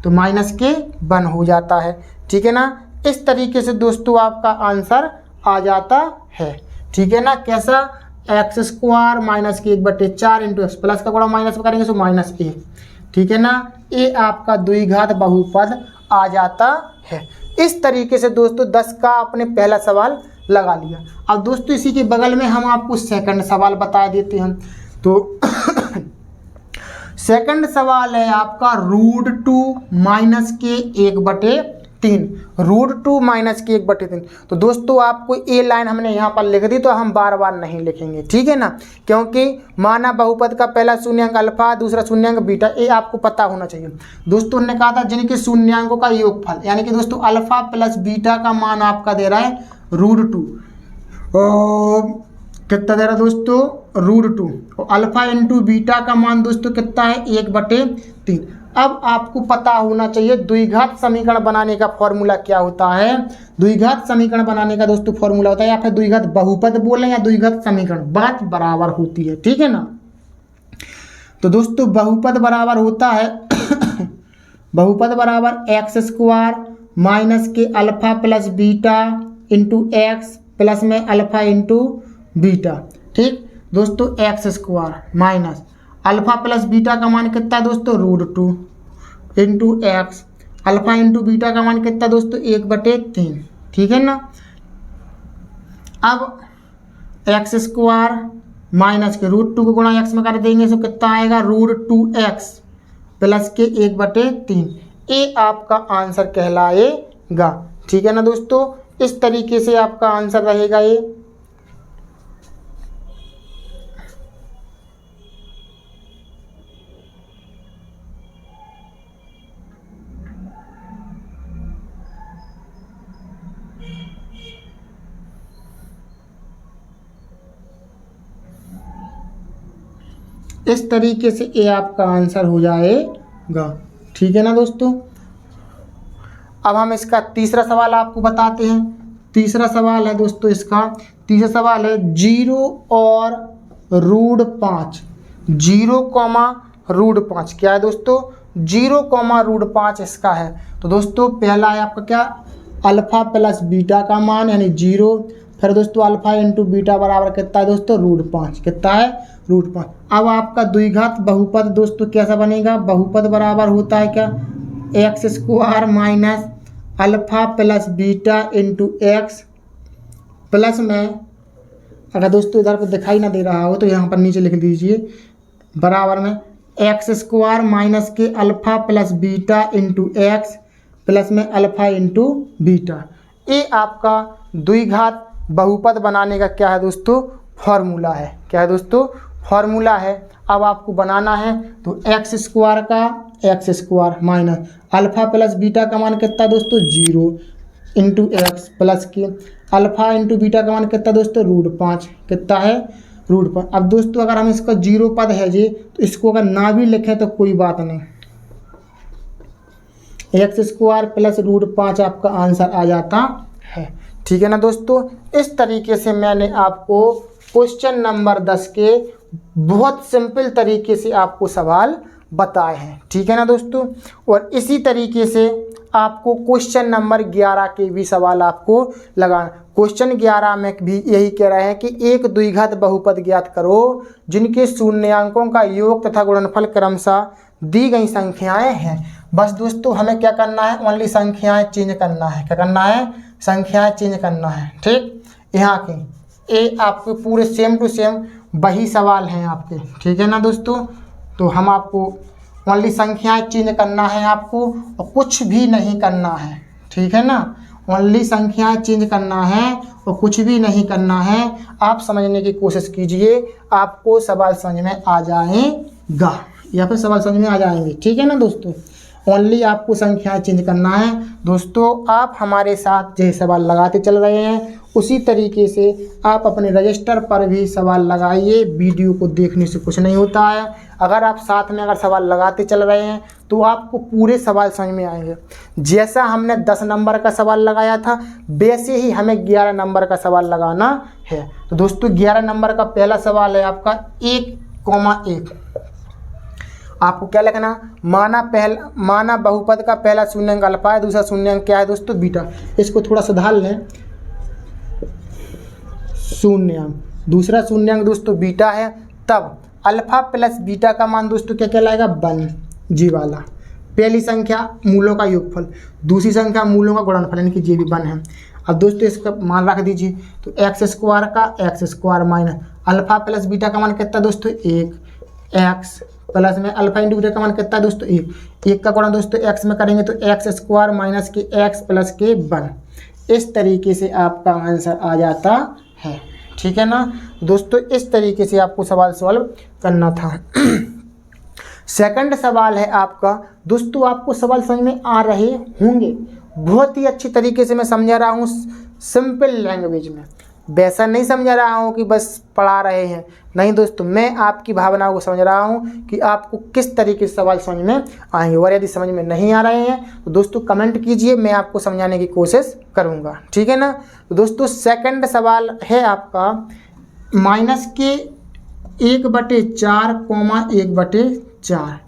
[SPEAKER 1] तो -1 हो जाता है। ठीक है ना, इस तरीके से दोस्तों आपका आंसर आ जाता है। ठीक है ना, कैसा? x² माइनस के 1/4 इंटू एक्स प्लस का गुणा माइनस करेंगे तो -1। ठीक है ना, ये आपका द्विघात बहुपद आ जाता है। इस तरीके से दोस्तों 10 का आपने पहला सवाल लगा लिया। अब दोस्तों इसी के बगल में हम आपको सेकंड सवाल बता देते हैं। तो सेकंड सवाल है आपका √2 माइनस के 1/3, √2 माइनस के 1/3। तो दोस्तों आपको ये लाइन हमने यहाँ पर लिख दी, तो हम बार बार नहीं लिखेंगे। ठीक है ना, क्योंकि माना बहुपद का पहला शून्यांक अल्फा, दूसरा शून्यांक बीटा, ये आपको पता होना चाहिए। दोस्तों ने कहा था जिनके शून्यांकों का योगफल यानी कि दोस्तों अल्फा प्लस बीटा का मान आपका दे रहा है √2, कितना दे रहा है दोस्तों? √2। और अल्फा इंटू बीटा का मान दोस्तों कितना है? 1/3। अब आपको पता होना चाहिए द्विघात समीकरण बनाने का फॉर्मूला क्या होता है। द्विघात समीकरण बनाने का दोस्तों फॉर्मूला होता है, या फिर द्विघात बहुपद बोलें या द्विघात समीकरण, बात बराबर होती है। ठीक है ना, तो दोस्तों बहुपद बराबर होता है बहुपद बराबर x² minus K alpha plus beta into x plus में अल्फा इंटू बीटा। ठीक दोस्तों, x² minus alpha plus beta का मान कितना दोस्तों? √2 into x, alpha into beta का मान कितना दोस्तों? 1/3। ठीक है ना, अब x² माइनस के √2 को गुणा x में कर देंगे तो कितना आएगा? √2x प्लस के 1/3। ये आपका आंसर कहलाएगा। ठीक है ना दोस्तों, इस तरीके से आपका आंसर रहेगा ये। इस तरीके से ये आपका आंसर हो जाएगा। ठीक है ना दोस्तों, अब हम इसका तीसरा सवाल आपको बताते हैं। तीसरा सवाल है दोस्तों इसका, तीसरा सवाल है 0 और √5, 0, √5 क्या है दोस्तों? 0, √5 इसका है। तो दोस्तों पहला है आपका क्या? अल्फा प्लस बीटा का मान यानी 0, फिर दोस्तों अल्फा इंटू बीटा बराबर कितना है दोस्तों? √5। कितना है? √5। अब आपका द्विघात बहुपद दोस्तों कैसा बनेगा? बहुपद बराबर होता है क्या? x² minus alpha plus beta into x plus में, अगर दोस्तों इधर पर दिखाई ना दे रहा हो तो यहाँ पर नीचे लिख दीजिए, बराबर में x² minus K alpha plus beta into x plus में अल्फा इंटू बीटा। ये आपका द्विघात बहुपद बनाने का क्या है दोस्तों? फॉर्मूला है। क्या है दोस्तों? फॉर्मूला है। अब आपको बनाना है तो x² का x² minus alpha plus beta का मान कितना दोस्तों? 0 into x plus K alpha into beta का मान कितना दोस्तों? √5। कितना है? √5। अब दोस्तों अगर हम इसका 0 पद है जी, तो इसको अगर ना भी लिखें तो कोई बात नहीं, x² प्लस √5 आपका आंसर आ जाता है। ठीक है ना दोस्तों, इस तरीके से मैंने आपको क्वेश्चन नंबर 10 के बहुत सिंपल तरीके से आपको सवाल बताए हैं। ठीक है ना दोस्तों, और इसी तरीके से आपको क्वेश्चन नंबर 11 के भी सवाल आपको लगाना। क्वेश्चन 11 में भी यही कह रहे हैं कि एक द्विघात बहुपद ज्ञात करो जिनके शून्यांकों का योग तथा गुणनफल क्रमशः दी गई संख्याएं हैं। बस दोस्तों हमें क्या करना है, ओनली संख्याएं चेंज करना है। क्या करना है, संख्याएं चेंज करना है। ठीक, यहाँ के ये आपके पूरे सेम टू सेम वही सवाल हैं आपके, ठीक है ना दोस्तों। तो हम आपको ओनली संख्याएं चेंज करना है आपको, और कुछ भी नहीं करना है, ठीक है ना। ओनली संख्याएं चेंज करना है और कुछ भी नहीं करना है। आप समझने की कोशिश कीजिए, आपको सवाल समझ में आ जाएगा, या फिर सवाल समझ में आ जाएंगे, ठीक है ना दोस्तों। ओनली आपको संख्याएं चेंज करना है। दोस्तों आप हमारे साथ जो सवाल लगाते चल रहे हैं उसी तरीके से आप अपने रजिस्टर पर भी सवाल लगाइए। वीडियो को देखने से कुछ नहीं होता है, अगर आप साथ में अगर सवाल लगाते चल रहे हैं तो आपको पूरे सवाल समझ में आएंगे। जैसा हमने 10 नंबर का सवाल लगाया था वैसे ही हमें 11 नंबर का सवाल लगाना है। तो दोस्तों 11 नंबर का पहला सवाल है आपका 1,1। आपको क्या लिखना, माना बहुपद का पहला शून्यांक अल्फा है, दूसरा शून्यांक क्या है दोस्तों, बीटा। इसको थोड़ा सुधार लें, शून्यांक दूसरा शून्यांक दोस्तों बीटा है, तब अल्फा प्लस बीटा का मान दोस्तों क्या कहलाएगा, 1 जी वाला। पहली संख्या मूलों का योगफल, दूसरी संख्या मूलों का गुणनफल, यानी कि ये भी 1 है। अब दोस्तों इसका मान रख दीजिए, तो एक्स स्क्वायर का x square minus alpha plus beta का मान कितना दोस्तों, 1। एक्स प्लस में अल्फा इंटू बीटा का मान कितना दोस्तों, 1 का गुणा दोस्तों एक्स में करेंगे तो एक्स स्क्वायर माइनस के एक्स प्लस के 1। इस तरीके से आपका आंसर आ जाता है, ठीक है ना दोस्तों। इस तरीके से आपको सवाल सॉल्व करना था। सेकंड सवाल है आपका दोस्तों, आपको सवाल समझ में आ रहे होंगे, बहुत ही अच्छी तरीके से मैं समझा रहा हूँ सिंपल लैंग्वेज में। वैसा नहीं समझा रहा हूँ कि बस पढ़ा रहे हैं, नहीं दोस्तों, मैं आपकी भावनाओं को समझ रहा हूँ कि आपको किस तरीके से सवाल समझ में आएंगे। और यदि समझ में नहीं आ रहे हैं तो दोस्तों कमेंट कीजिए, मैं आपको समझाने की कोशिश करूँगा, ठीक है ना। तो दोस्तों सेकंड सवाल है आपका माइनस के 1/4, 1/4,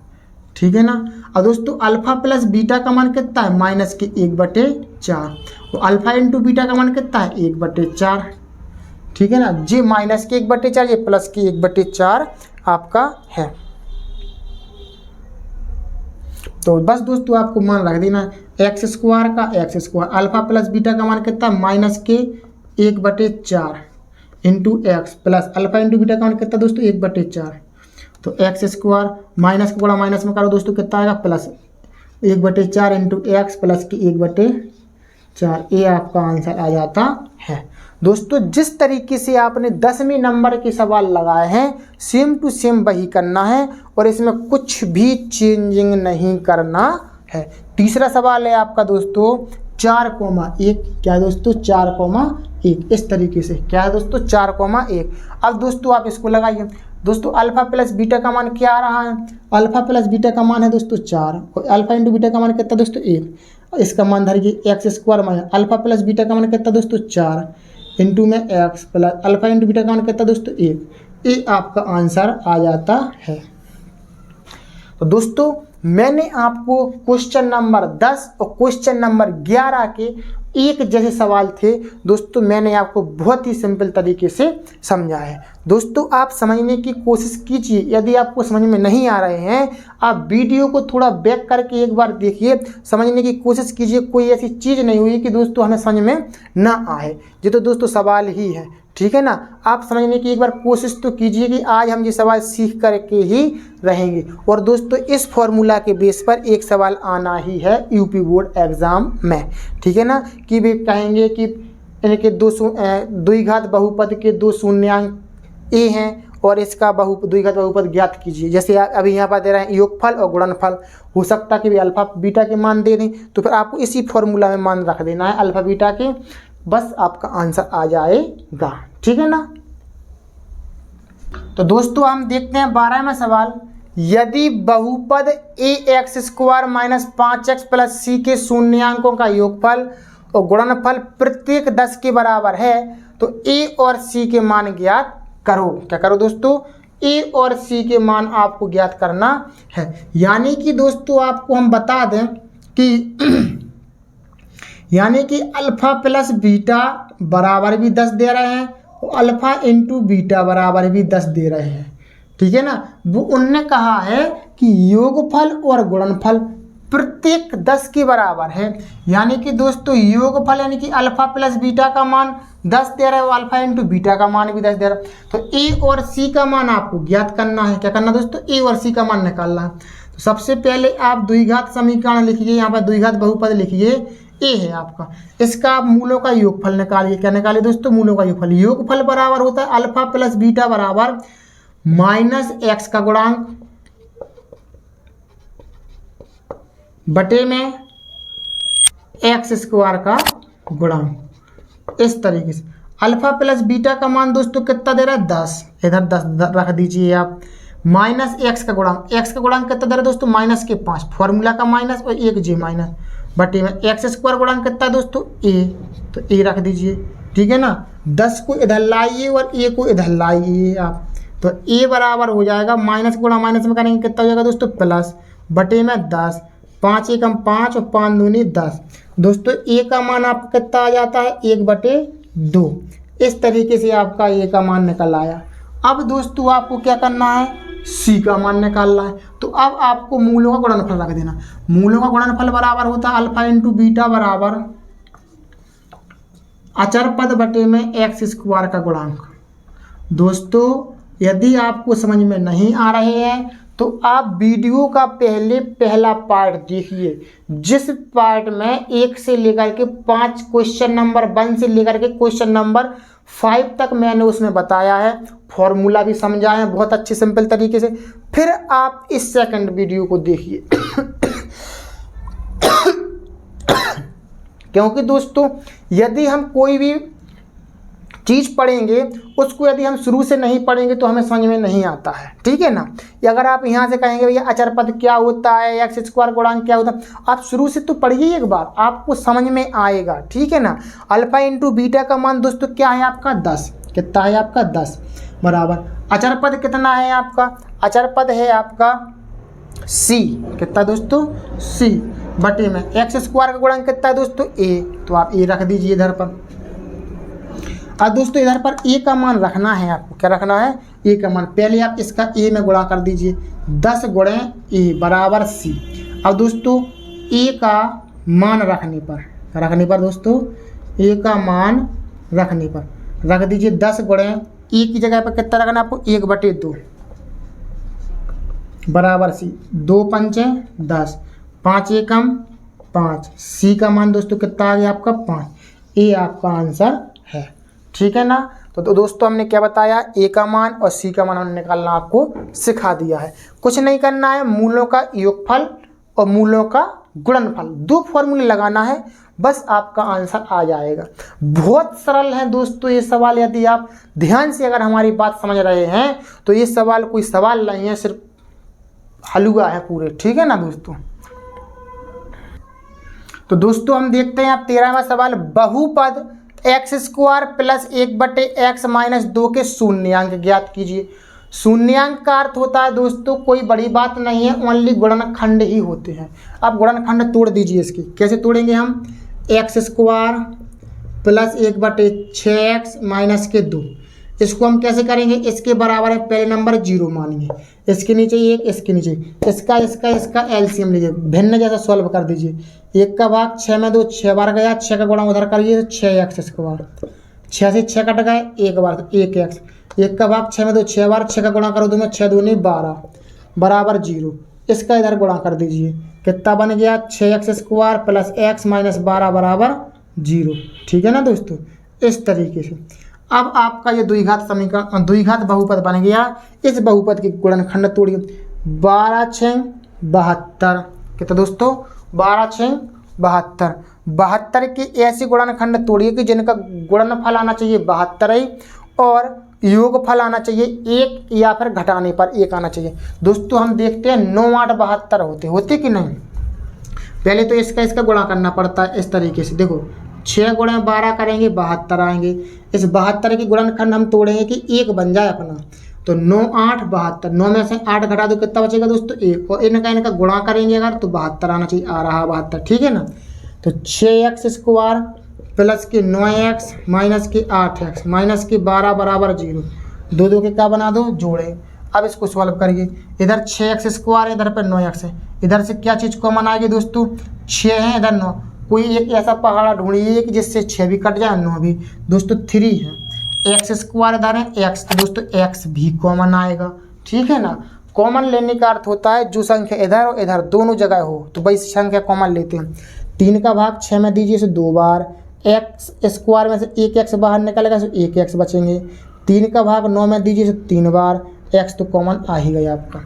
[SPEAKER 1] ठीक है ना। और दोस्तों अल्फा प्लस बीटा का मान कितना है, माइनस के 1/4। तो अल्फा इंटू बीटा का मान कितना है, 1/4, ठीक है ना। जी माइनस के 1/4, ये प्लस के 1/4 आपका है। तो बस दोस्तों आपको मान रख देना, एक्स स्क्वायर का x square, alpha plus beta का मान कितना, माइनस के 1/4 into x plus alpha into beta का मान कितना दोस्तों, 1/4। तो एक्स स्क्वायर माइनस को बड़ा माइनस में करो दोस्तों कितना आएगा, प्लस 1/4 इंटू एक्स प्लस की 1/4। ये आपका आंसर आ जाता है। दोस्तों जिस तरीके से आपने 10वें नंबर के सवाल लगाए हैं सेम टू सेम वही करना है, और इसमें कुछ भी चेंजिंग नहीं करना है। तीसरा सवाल है आपका दोस्तों 4,1, क्या है दोस्तों, 4,1। इस तरीके से क्या है दोस्तों, 4,1। अब दोस्तों आप इसको लगाइए। दोस्तों अल्फा प्लस बीटा का मान क्या आ रहा है, अल्फा प्लस बीटा का मान है दोस्तों 4, और अल्फा इंटू बीटा का मान कितना दोस्तों 1। इसका मान धरिए x square minus alpha plus beta का मान कितना दोस्तों 4 इंटू में x plus alpha into beta का मान कितना दोस्तों 1। ये आपका आंसर आ जाता है। तो दोस्तों मैंने आपको क्वेश्चन नंबर 10 और क्वेश्चन नंबर 11 के एक जैसे सवाल थे दोस्तों, मैंने आपको बहुत ही सिंपल तरीके से समझा है। दोस्तों आप समझने की कोशिश कीजिए, यदि आपको समझ में नहीं आ रहे हैं आप वीडियो को थोड़ा बैक करके एक बार देखिए, समझने की कोशिश कीजिए। कोई ऐसी चीज़ नहीं हुई कि दोस्तों हमें समझ में ना आए, ये तो दोस्तों सवाल ही है, ठीक है ना। आप समझने की एक बार कोशिश तो कीजिए कि आज हम ये सवाल सीख करके ही रहेंगे। और दोस्तों इस फॉर्मूला के बेस पर एक सवाल आना ही है यूपी बोर्ड एग्ज़ाम में, ठीक है ना। कि वे कहेंगे कि इनके द्विघात बहुपद के 2 शून्यांक ए हैं और इसका द्विघात बहुपद ज्ञात कीजिए। जैसे अभी यहाँ पर दे रहे हैं योगफल और गुणनफल, हो सकता है कि भी अल्फा बीटा के मान दे दें, तो फिर आपको इसी फॉर्मूला में मान रख देना है अल्फा बीटा के, बस आपका आंसर आ जाएगा, ठीक है ना। तो दोस्तों हम देखते हैं 12वां सवाल। यदि बहुपद ax² minus 5x plus c के शून्यांकों का योगफल और गुणनफल प्रत्येक 10 के बराबर है तो a और c के मान ज्ञात करो। क्या करो दोस्तों, a और c के मान आपको ज्ञात करना है। यानी कि दोस्तों आपको हम बता दें कि यानी कि अल्फा प्लस बीटा बराबर भी 10 दे रहे हैं और अल्फा इंटू बीटा बराबर भी 10 दे रहे हैं। ठीक है ना। वो उनने कहा है कि योगफल और गुणनफल प्रत्येक 10 के बराबर है। यानी कि दोस्तों योगफल यानी कि अल्फा प्लस बीटा का मान 10 दे रहा है, अल्फा इंटू बीटा का मान भी 10 दे रहा है। तो ए और सी का मान आपको ज्ञात करना है। क्या करना दोस्तों? ए और सी का मान निकालना है। तो सबसे पहले आप द्विघात समीकरण लिखिए, यहाँ पर द्विघात बहुपद लिखिए। ए है आपका, इसका आप मूलों का योगफल निकालिए। क्या निकालिए दोस्तों? मूलों का योगफल। योगफल बराबर होता है अल्फा प्लस बीटा बराबर माइनस एक्स का गुणांक बटे में एक्स स्क्वायर का गुणांक। इस तरीके से अल्फा प्लस बीटा का मान दोस्तों कितना दे रहा है? 10। इधर 10 रख दीजिए आप। माइनस एक्स का गुणांक, एक्स का गुणांक कितना दे रहा है दोस्तों? माइनस के 5, फॉर्मूला का माइनस और एक जे माइनस बटे में एक्स स्क्वायर गुणांक कितना है दोस्तों? ए। तो ए रख दीजिए। ठीक है ना। 10 को इधर लाइए और ए को इधर लाइए आप। तो ए बराबर हो जाएगा माइनस गुणा माइनस में करेंगे कितना हो जाएगा दोस्तों? प्लस बटे में 10। 5 एकम 5 और 5 दूनी 10। दोस्तों ए का मान आपका कितना आ जाता है? 1/2। इस तरीके से आपका ए का मान निकल आया। अब दोस्तों आपको क्या करना है? सी का मान निकालना है। तो अब आपको मूलों का गुणनफल रख देना। मूलों का गुणनफल बराबर होता है अल्फा इंटू बीटा बराबर अचर पद बटे में एक्स स्क्वायर का गुणांक। दोस्तों यदि आपको समझ में नहीं आ रहे हैं तो आप वीडियो का पहला पार्ट देखिए, जिस पार्ट में 1 से लेकर के 5 क्वेश्चन नंबर 1 से लेकर के क्वेश्चन नंबर 5 तक मैंने उसमें बताया है, फॉर्मूला भी समझाया है बहुत अच्छे सिंपल तरीके से। फिर आप इस सेकंड वीडियो को देखिए क्योंकि दोस्तों यदि हम कोई भी चीज़ पढ़ेंगे उसको यदि हम शुरू से नहीं पढ़ेंगे तो हमें समझ में नहीं आता है। ठीक है ना। या अगर आप यहाँ से कहेंगे भैया अचर पद क्या होता है, एक्स स्क्वायर गुणांक क्या होता है, आप शुरू से तो पढ़िए एक बार, आपको समझ में आएगा। ठीक है ना। अल्फा इंटू बीटा का मान दोस्तों क्या है आपका? 10। कितना है आपका? 10 बराबर अचर पद कितना है आपका? अचर पद है आपका सी। कितना दोस्तों? सी बटे में एक्स स्क्वायर का गुणांक कितना है दोस्तों? ए। तो आप ए रख दीजिए इधर पर। अब दोस्तों इधर पर ए का मान रखना है आपको। क्या रखना है? ए का मान। पहले आप इसका ए में गुणा कर दीजिए। 10 गुणे ए बराबर सी। अब दोस्तों ए का मान रखने पर दोस्तों ए का मान रखने पर रख दीजिए 10 गुणे ए की जगह पर कितना रखना आपको? 1/2 बराबर सी। 2 पंचे 10, 5 एकम 5। सी का मान दोस्तों कितना आ गया आपका? 5। ए आपका आंसर है। ठीक है ना। तो दोस्तों हमने क्या बताया? ए का मान और सी का मान हमने निकालना आपको सिखा दिया है। कुछ नहीं करना है, मूलों का योगफल और मूलों का गुणनफल 2 फॉर्मूले लगाना है, बस आपका आंसर आ जाएगा। बहुत सरल है दोस्तों ये सवाल। यदि आप ध्यान से अगर हमारी बात समझ रहे हैं तो ये सवाल कोई सवाल नहीं है, सिर्फ हलवा है पूरे। ठीक है ना दोस्तों। तो दोस्तों हम देखते हैं आप 13वां सवाल। बहुपद x square plus 1/x minus 2 के शून्यांक ज्ञात कीजिए। शून्यांक का अर्थ होता है दोस्तों कोई बड़ी बात नहीं है, ओनली गुणनखंड ही होते हैं। आप गुणनखंड तोड़ दीजिए इसकी। कैसे तोड़ेंगे हम? X square plus 1/6x minus के 2। इसको हम कैसे करेंगे? इसके बराबर है पहले नंबर 0 मानिए, इसके नीचे 1, इसके नीचे इसका एलसीएम लीजिए, भिन्न जैसा सॉल्व कर दीजिए। 1 का भाग 6 में 2 6 बार गया, 6 का गुणा उधर करिए तो 6x स्क्वायर। 6 से 6 कट गए, 1 बार 1x। 1 का भाग 6 में 2 6 बार, 6 का गुणा करो 2 में 6 दूनी 12 बराबर 0। इसका इधर गुणा कर दीजिए, कितना बन गया? 6x square plus x minus 12 बराबर 0। ठीक है ना दोस्तों। इस तरीके से अब आपका ये द्विघात समीकरण द्विघात बहुपद बन गया। इस बहुपद के गुणनखंड तोड़िए। 12×6 72। कितना दोस्तों? 12×6 72। 72 के ऐसे गुणनखंड तोड़िए कि जिनका गुणनफल आना चाहिए 72 ही और योगफल आना चाहिए 1 या फिर घटाने पर 1 आना चाहिए। दोस्तों हम देखते हैं 9 8 72 होते कि नहीं। पहले तो इसका गुणा करना पड़ता है इस तरीके से। देखो 6 गुणे 12 करेंगे 72 आएंगे। इस 72 की गुणनखंड हम तोड़ेंगे कि 1 बन जाए अपना। तो 9 8 72, 9 में से 8 घटा दो कितना बचेगा दोस्तों? 1। और इनका गुणा करेंगे अगर तो 72 आना चाहिए, आ रहा 72। ठीक है ना। तो 6x² प्लस के 9x माइनस के 8x माइनस के 12 बराबर 0। दो दो के क्या बना दो, जोड़े। अब इसको सॉल्व करिए, इधर 6x² है, इधर पर 9x है, इधर से क्या चीज़ कॉमन आएगी दोस्तों, 6 है, इधर 9। कोई एक ऐसा पहाड़ा ढूंढिए कि जिससे 6 भी कट जाए, 9 भी। दोस्तों 3 है, x² इधर है, x, तो दोस्तों x भी कॉमन आएगा, ठीक है ना। कॉमन लेने का अर्थ होता है जो संख्या इधर और इधर दोनों जगह हो तो वही संख्या कॉमन लेते हैं। 3 का भाग 6 में दीजिए, इसे 2 बार। x² में से एक x बाहर निकलेगा, तो 1 x बचेंगे। 3 का भाग 9 में दीजिए, तो 3 बार। x तो कॉमन आ ही गया आपका।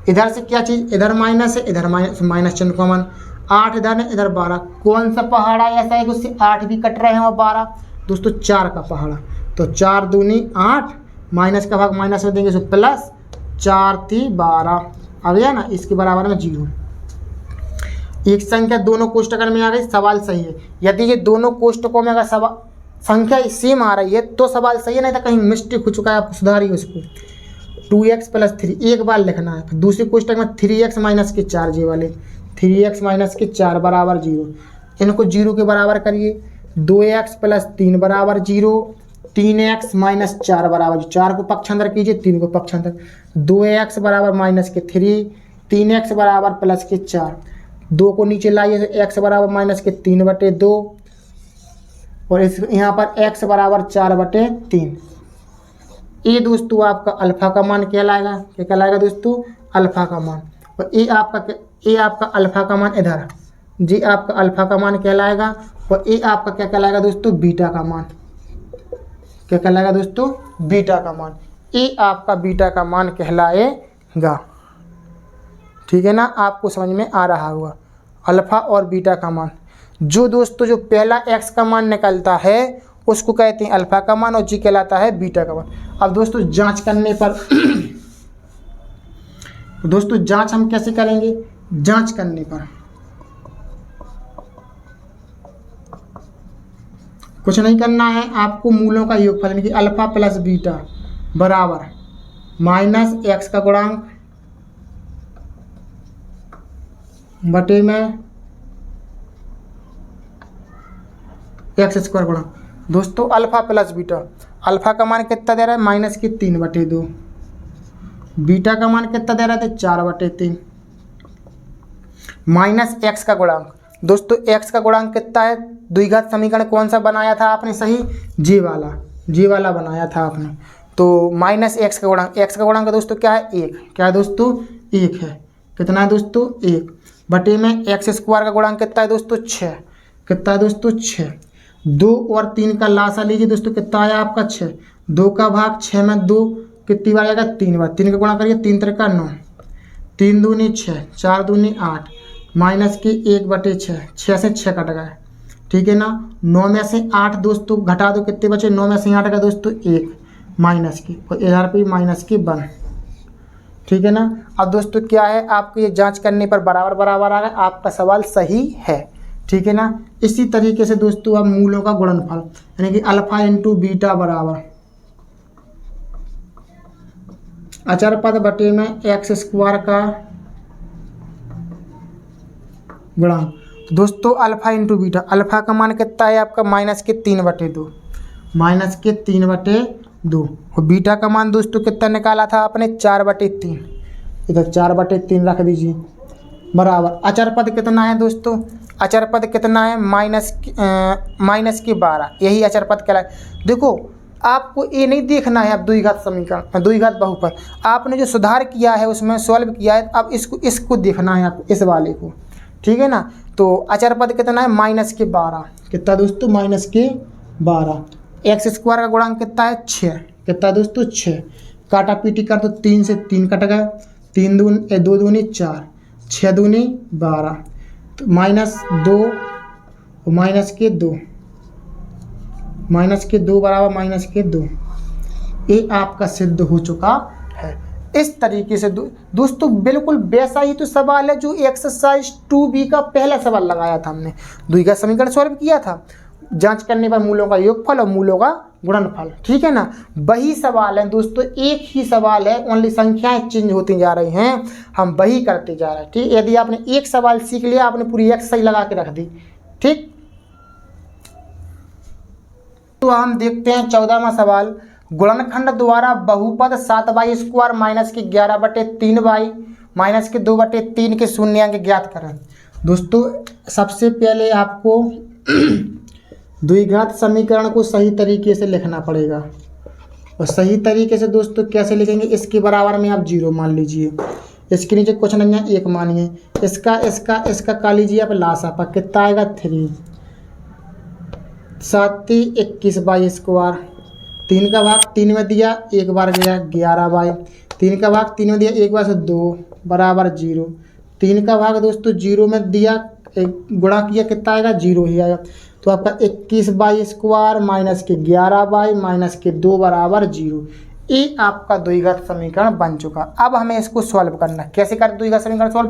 [SPEAKER 1] इधर से क्या चीज़, इधर माइनस है, इधर माइनस चिन्ह कॉमन। 8 इधर है, इधर 12। कौन सा पहाड़ा ऐसा है कि उससे 8 भी कट रहे हैं और 12, दोस्तों 4 का पहाड़ा। तो 4 दूनी 8, माइनस का भाग माइनस में देंगे तो प्लस, 4 3 12 आ गया ना, इसके बराबर में 0। एक संख्या दोनों कोष्टकों में आ गई, सवाल सही है। यदि ये दोनों कोष्टकों में अगर संख्या सेम आ रही है तो सवाल सही है, नहीं तो कहीं मिस्टेक हो चुका है, आप सुधारिए उसको। 2x + 3 एक बार लिखना है, फिर दूसरे कोष्टक में 3x - के 4 जे वाले, 3x - के 4 बराबर 0। इनको 0 के बराबर करिए। 2x + 3 बराबर 0, 3x - 4 बराबर 4 को पक्षांतर कीजिए, 3 को पक्षांतर। 2x बराबर -3, 3x बराबर +4। 2 को नीचे लाइए तो x बराबर -3/2 और इस यहाँ पर x बराबर 4/3। ये दोस्तों आपका अल्फा का मान कहलाएगा। क्या कहलाएगा दोस्तों, अल्फा का मान। और ये आपका अल्फा का मान इधर, जी आपका अल्फा का मान कहलाएगा। और ये आपका क्या कहलाएगा दोस्तों, बीटा का मान। क्या कहलाएगा दोस्तों, बीटा का मान। ये आपका बीटा का मान कहलाएगा, ठीक है ना। आपको समझ में आ रहा होगा अल्फा और बीटा का मान। जो दोस्तों जो पहला x का मान निकलता है उसको कहते हैं अल्फा का मान, और जी कहलाता है बीटा का मान। अब दोस्तों जांच करने पर दोस्तों जांच हम कैसे करेंगे, जांच करने पर कुछ नहीं करना है, आपको मूलों का योगफल यानी कि अल्फा + बीटा बराबर -x का गुणांक बटे में x² गुणांक। दोस्तों अल्फा + बीटा, अल्फा का मान कितना दे रहा है, -3/2। बीटा का मान कितना दे रहा है, 4/3। -x का गुणांक, दोस्तों x का गुणांक कितना है, द्विघात समीकरण कौन सा बनाया था आपने, सही जे वाला बनाया था आपने। तो -x का गुणांक, x का गुणांक दोस्तों क्या है, 1। क्या है दोस्तों, 1 है। कितना है दोस्तों, 1 बटे में x² का गुणांक कितना है दोस्तों, 6। कितना है दोस्तों, 6। 2 और 3 का लासा लीजिए दोस्तों, कितना आया आपका, 6। 2 का भाग 6 में 2 कितनी बार आएगा, 3 बार। 3 का गुणा करिए, 3 3 का 9, 3 दूनी 6, 4 दूनी 8, -1/6, 6 से 6 कट गए, ठीक है ना। 9 में से 8 दोस्तों घटा दो, कितने बचे, 9 में से 8 का दोस्तों 1 माइनस की, और इधर पे -1, ठीक है ना। अब दोस्तों क्या है, आपको ये जांच करने पर बराबर आ गया, आपका सवाल सही है, ठीक है ना। इसी तरीके से दोस्तों अब मूलों का गुणनफल यानी कि अल्फा × बीटा बराबर अचर पद बटे में x² का गुणांक। तो दोस्तों अल्फा × बीटा, अल्फा का मान कितना है आपका, -3/2, -3/2। और बीटा का मान दोस्तों कितना निकाला था आपने, 4/3। इधर 4/3 रख दीजिए बराबर अचर पद कितना है दोस्तों, अचर पद कितना है, -12। यही अचर पद कहलाए। देखो आपको ये नहीं देखना है अब द्विघात समीकरण, द्विघात बहुपद आपने जो सुधार किया है उसमें सॉल्व किया है, अब इसको देखना है आप, इस वाले को, ठीक है ना। तो अचर पद कितना है, -12। कितना दोस्तों, -12। x² का गुणांक कितना है, 6। कितना दोस्तों, 6। काटा पीटी कर तो 3 से 3 कट गए, 2 दूनी 4, 6 दूनी 12, तो -2 और -2 बराबर -2। ये आपका सिद्ध हो चुका है। इस तरीके से दोस्तों बिल्कुल वैसा ही तो सवाल है जो एक्सरसाइज 2B का पहला सवाल लगाया था हमने, द्विघात समीकरण सॉल्व किया था, जांच करने पर मूलों का योगफल और मूलों का गुणनफल, ठीक है ना। वही सवाल है दोस्तों, एक ही सवाल है, ओनली संख्याएं चेंज होती जा रही हैं, हम वही करते जा रहे हैं, ठीक। यदि आपने एक सवाल सीख लिया, आपने पूरी एक्सरसाइज लगा के रख दी, ठीक। तो हम देखते हैं 14वां सवाल, गुणनखंड द्वारा बहुपद 7y² माइनस के 11/3y माइनस के 2/3 के शून्यांक ज्ञात करें। दोस्तों सबसे पहले आपको द्विघात समीकरण को सही तरीके से लिखना पड़ेगा, और सही तरीके से दोस्तों कैसे लिखेंगे, इसके बराबर में आप 0 मान लीजिए, इसके नीचे कुछ नहीं है 1 मानिए, इसका का लीजिए आप लासा, कितना आएगा 3, 7 21y², 3 का भाग 3 में दिया 1 बार गया 11y, 3 का भाग 3 में दिया 1 बार से 2 बराबर 0, 3 का भाग दोस्तों 0 में दिया गुणा किया कितना आएगा 0 ही आएगा। तो आपका 21y² माइनस के 11y माइनस के 2 बराबर 0, ये आपका द्विघात समीकरण बन चुका। अब हमें इसको सॉल्व करना है। कैसे करें द्विघात समीकरण सॉल्व,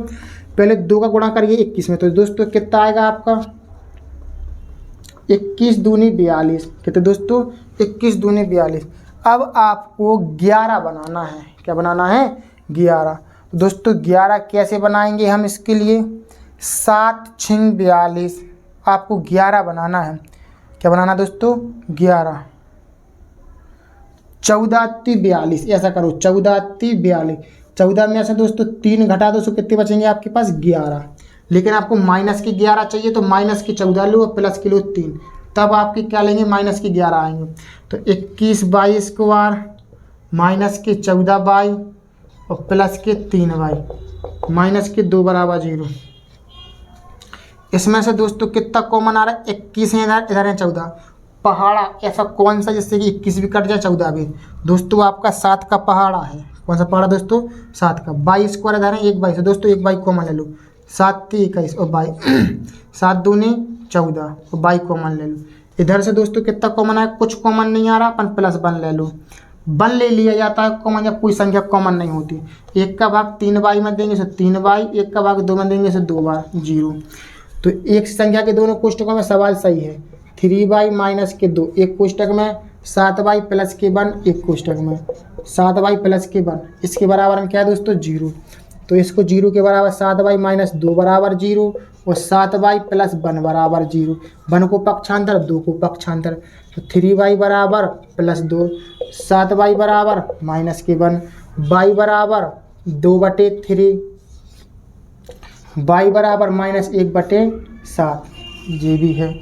[SPEAKER 1] पहले 2 का गुणा करिए 21 में, तो दोस्तों कितना आएगा आपका 21 दूनी 42, कितने दोस्तों 21 दूनी 42। अब आपको 11 बनाना है, क्या बनाना है 11। दोस्तों 11 कैसे बनाएंगे हम, इसके लिए 7 6 42, आपको 11 बनाना है। क्या बनाना दोस्तों 11, 14 42, ऐसा करो 14 42, 14 में से दोस्तों 3 घटा दो, सो कितने बचेंगे आपके पास 11, लेकिन आपको माइनस के 11 चाहिए तो माइनस के 14 लो और प्लस के लो 3, तब आपके क्या लेंगे माइनस के 11 आएंगे। तो 21y² माइनस के 14y और प्लस के 3y माइनस के 2 बराबर 0। इसमें से दोस्तों कितना कॉमन आ रहा है 21 है, इधर है 14, पहाड़ा ऐसा कौन सा जिससे कि 21 भी कट जाए 14 भी, दोस्तों आपका 7 का पहाड़ा है। कौन सा पहाड़ा दोस्तों 7 का, y² इधर है 1 y, तो दोस्तों 1 y कॉमन ले लो, 7 21 और y 7 दूनी 14 और y कॉमन ले लो। इधर से दोस्तों कितना कॉमन है, कुछ कॉमन नहीं आ रहा, अपन +1 ले लो, 1 ले लिया जाता है कॉमन जब कोई संख्या कॉमन नहीं होती। 1 का भाग 3y में देंगे तो 3y, 1 का भाग 2 में देंगे तो 2 बार 0। तो एक संख्या के दोनों कोष्टकों में सवाल सही है, 3y माइनस के 2 एक कोष्टक में, 7y प्लस के 1 एक कोष्टक में, 7y प्लस के 1 इसके बराबर में क्या है दोस्तों 0। तो इसको 0 के बराबर 7y माइनस 2 बराबर 0 और 7y प्लस 1 बराबर 0, 1 को पक्षांतर 2 को पक्षांतर, तो 3y बराबर +2, 7y बराबर माइनस के 1, y बराबर 2/3, y बराबर -1/7, ये भी है,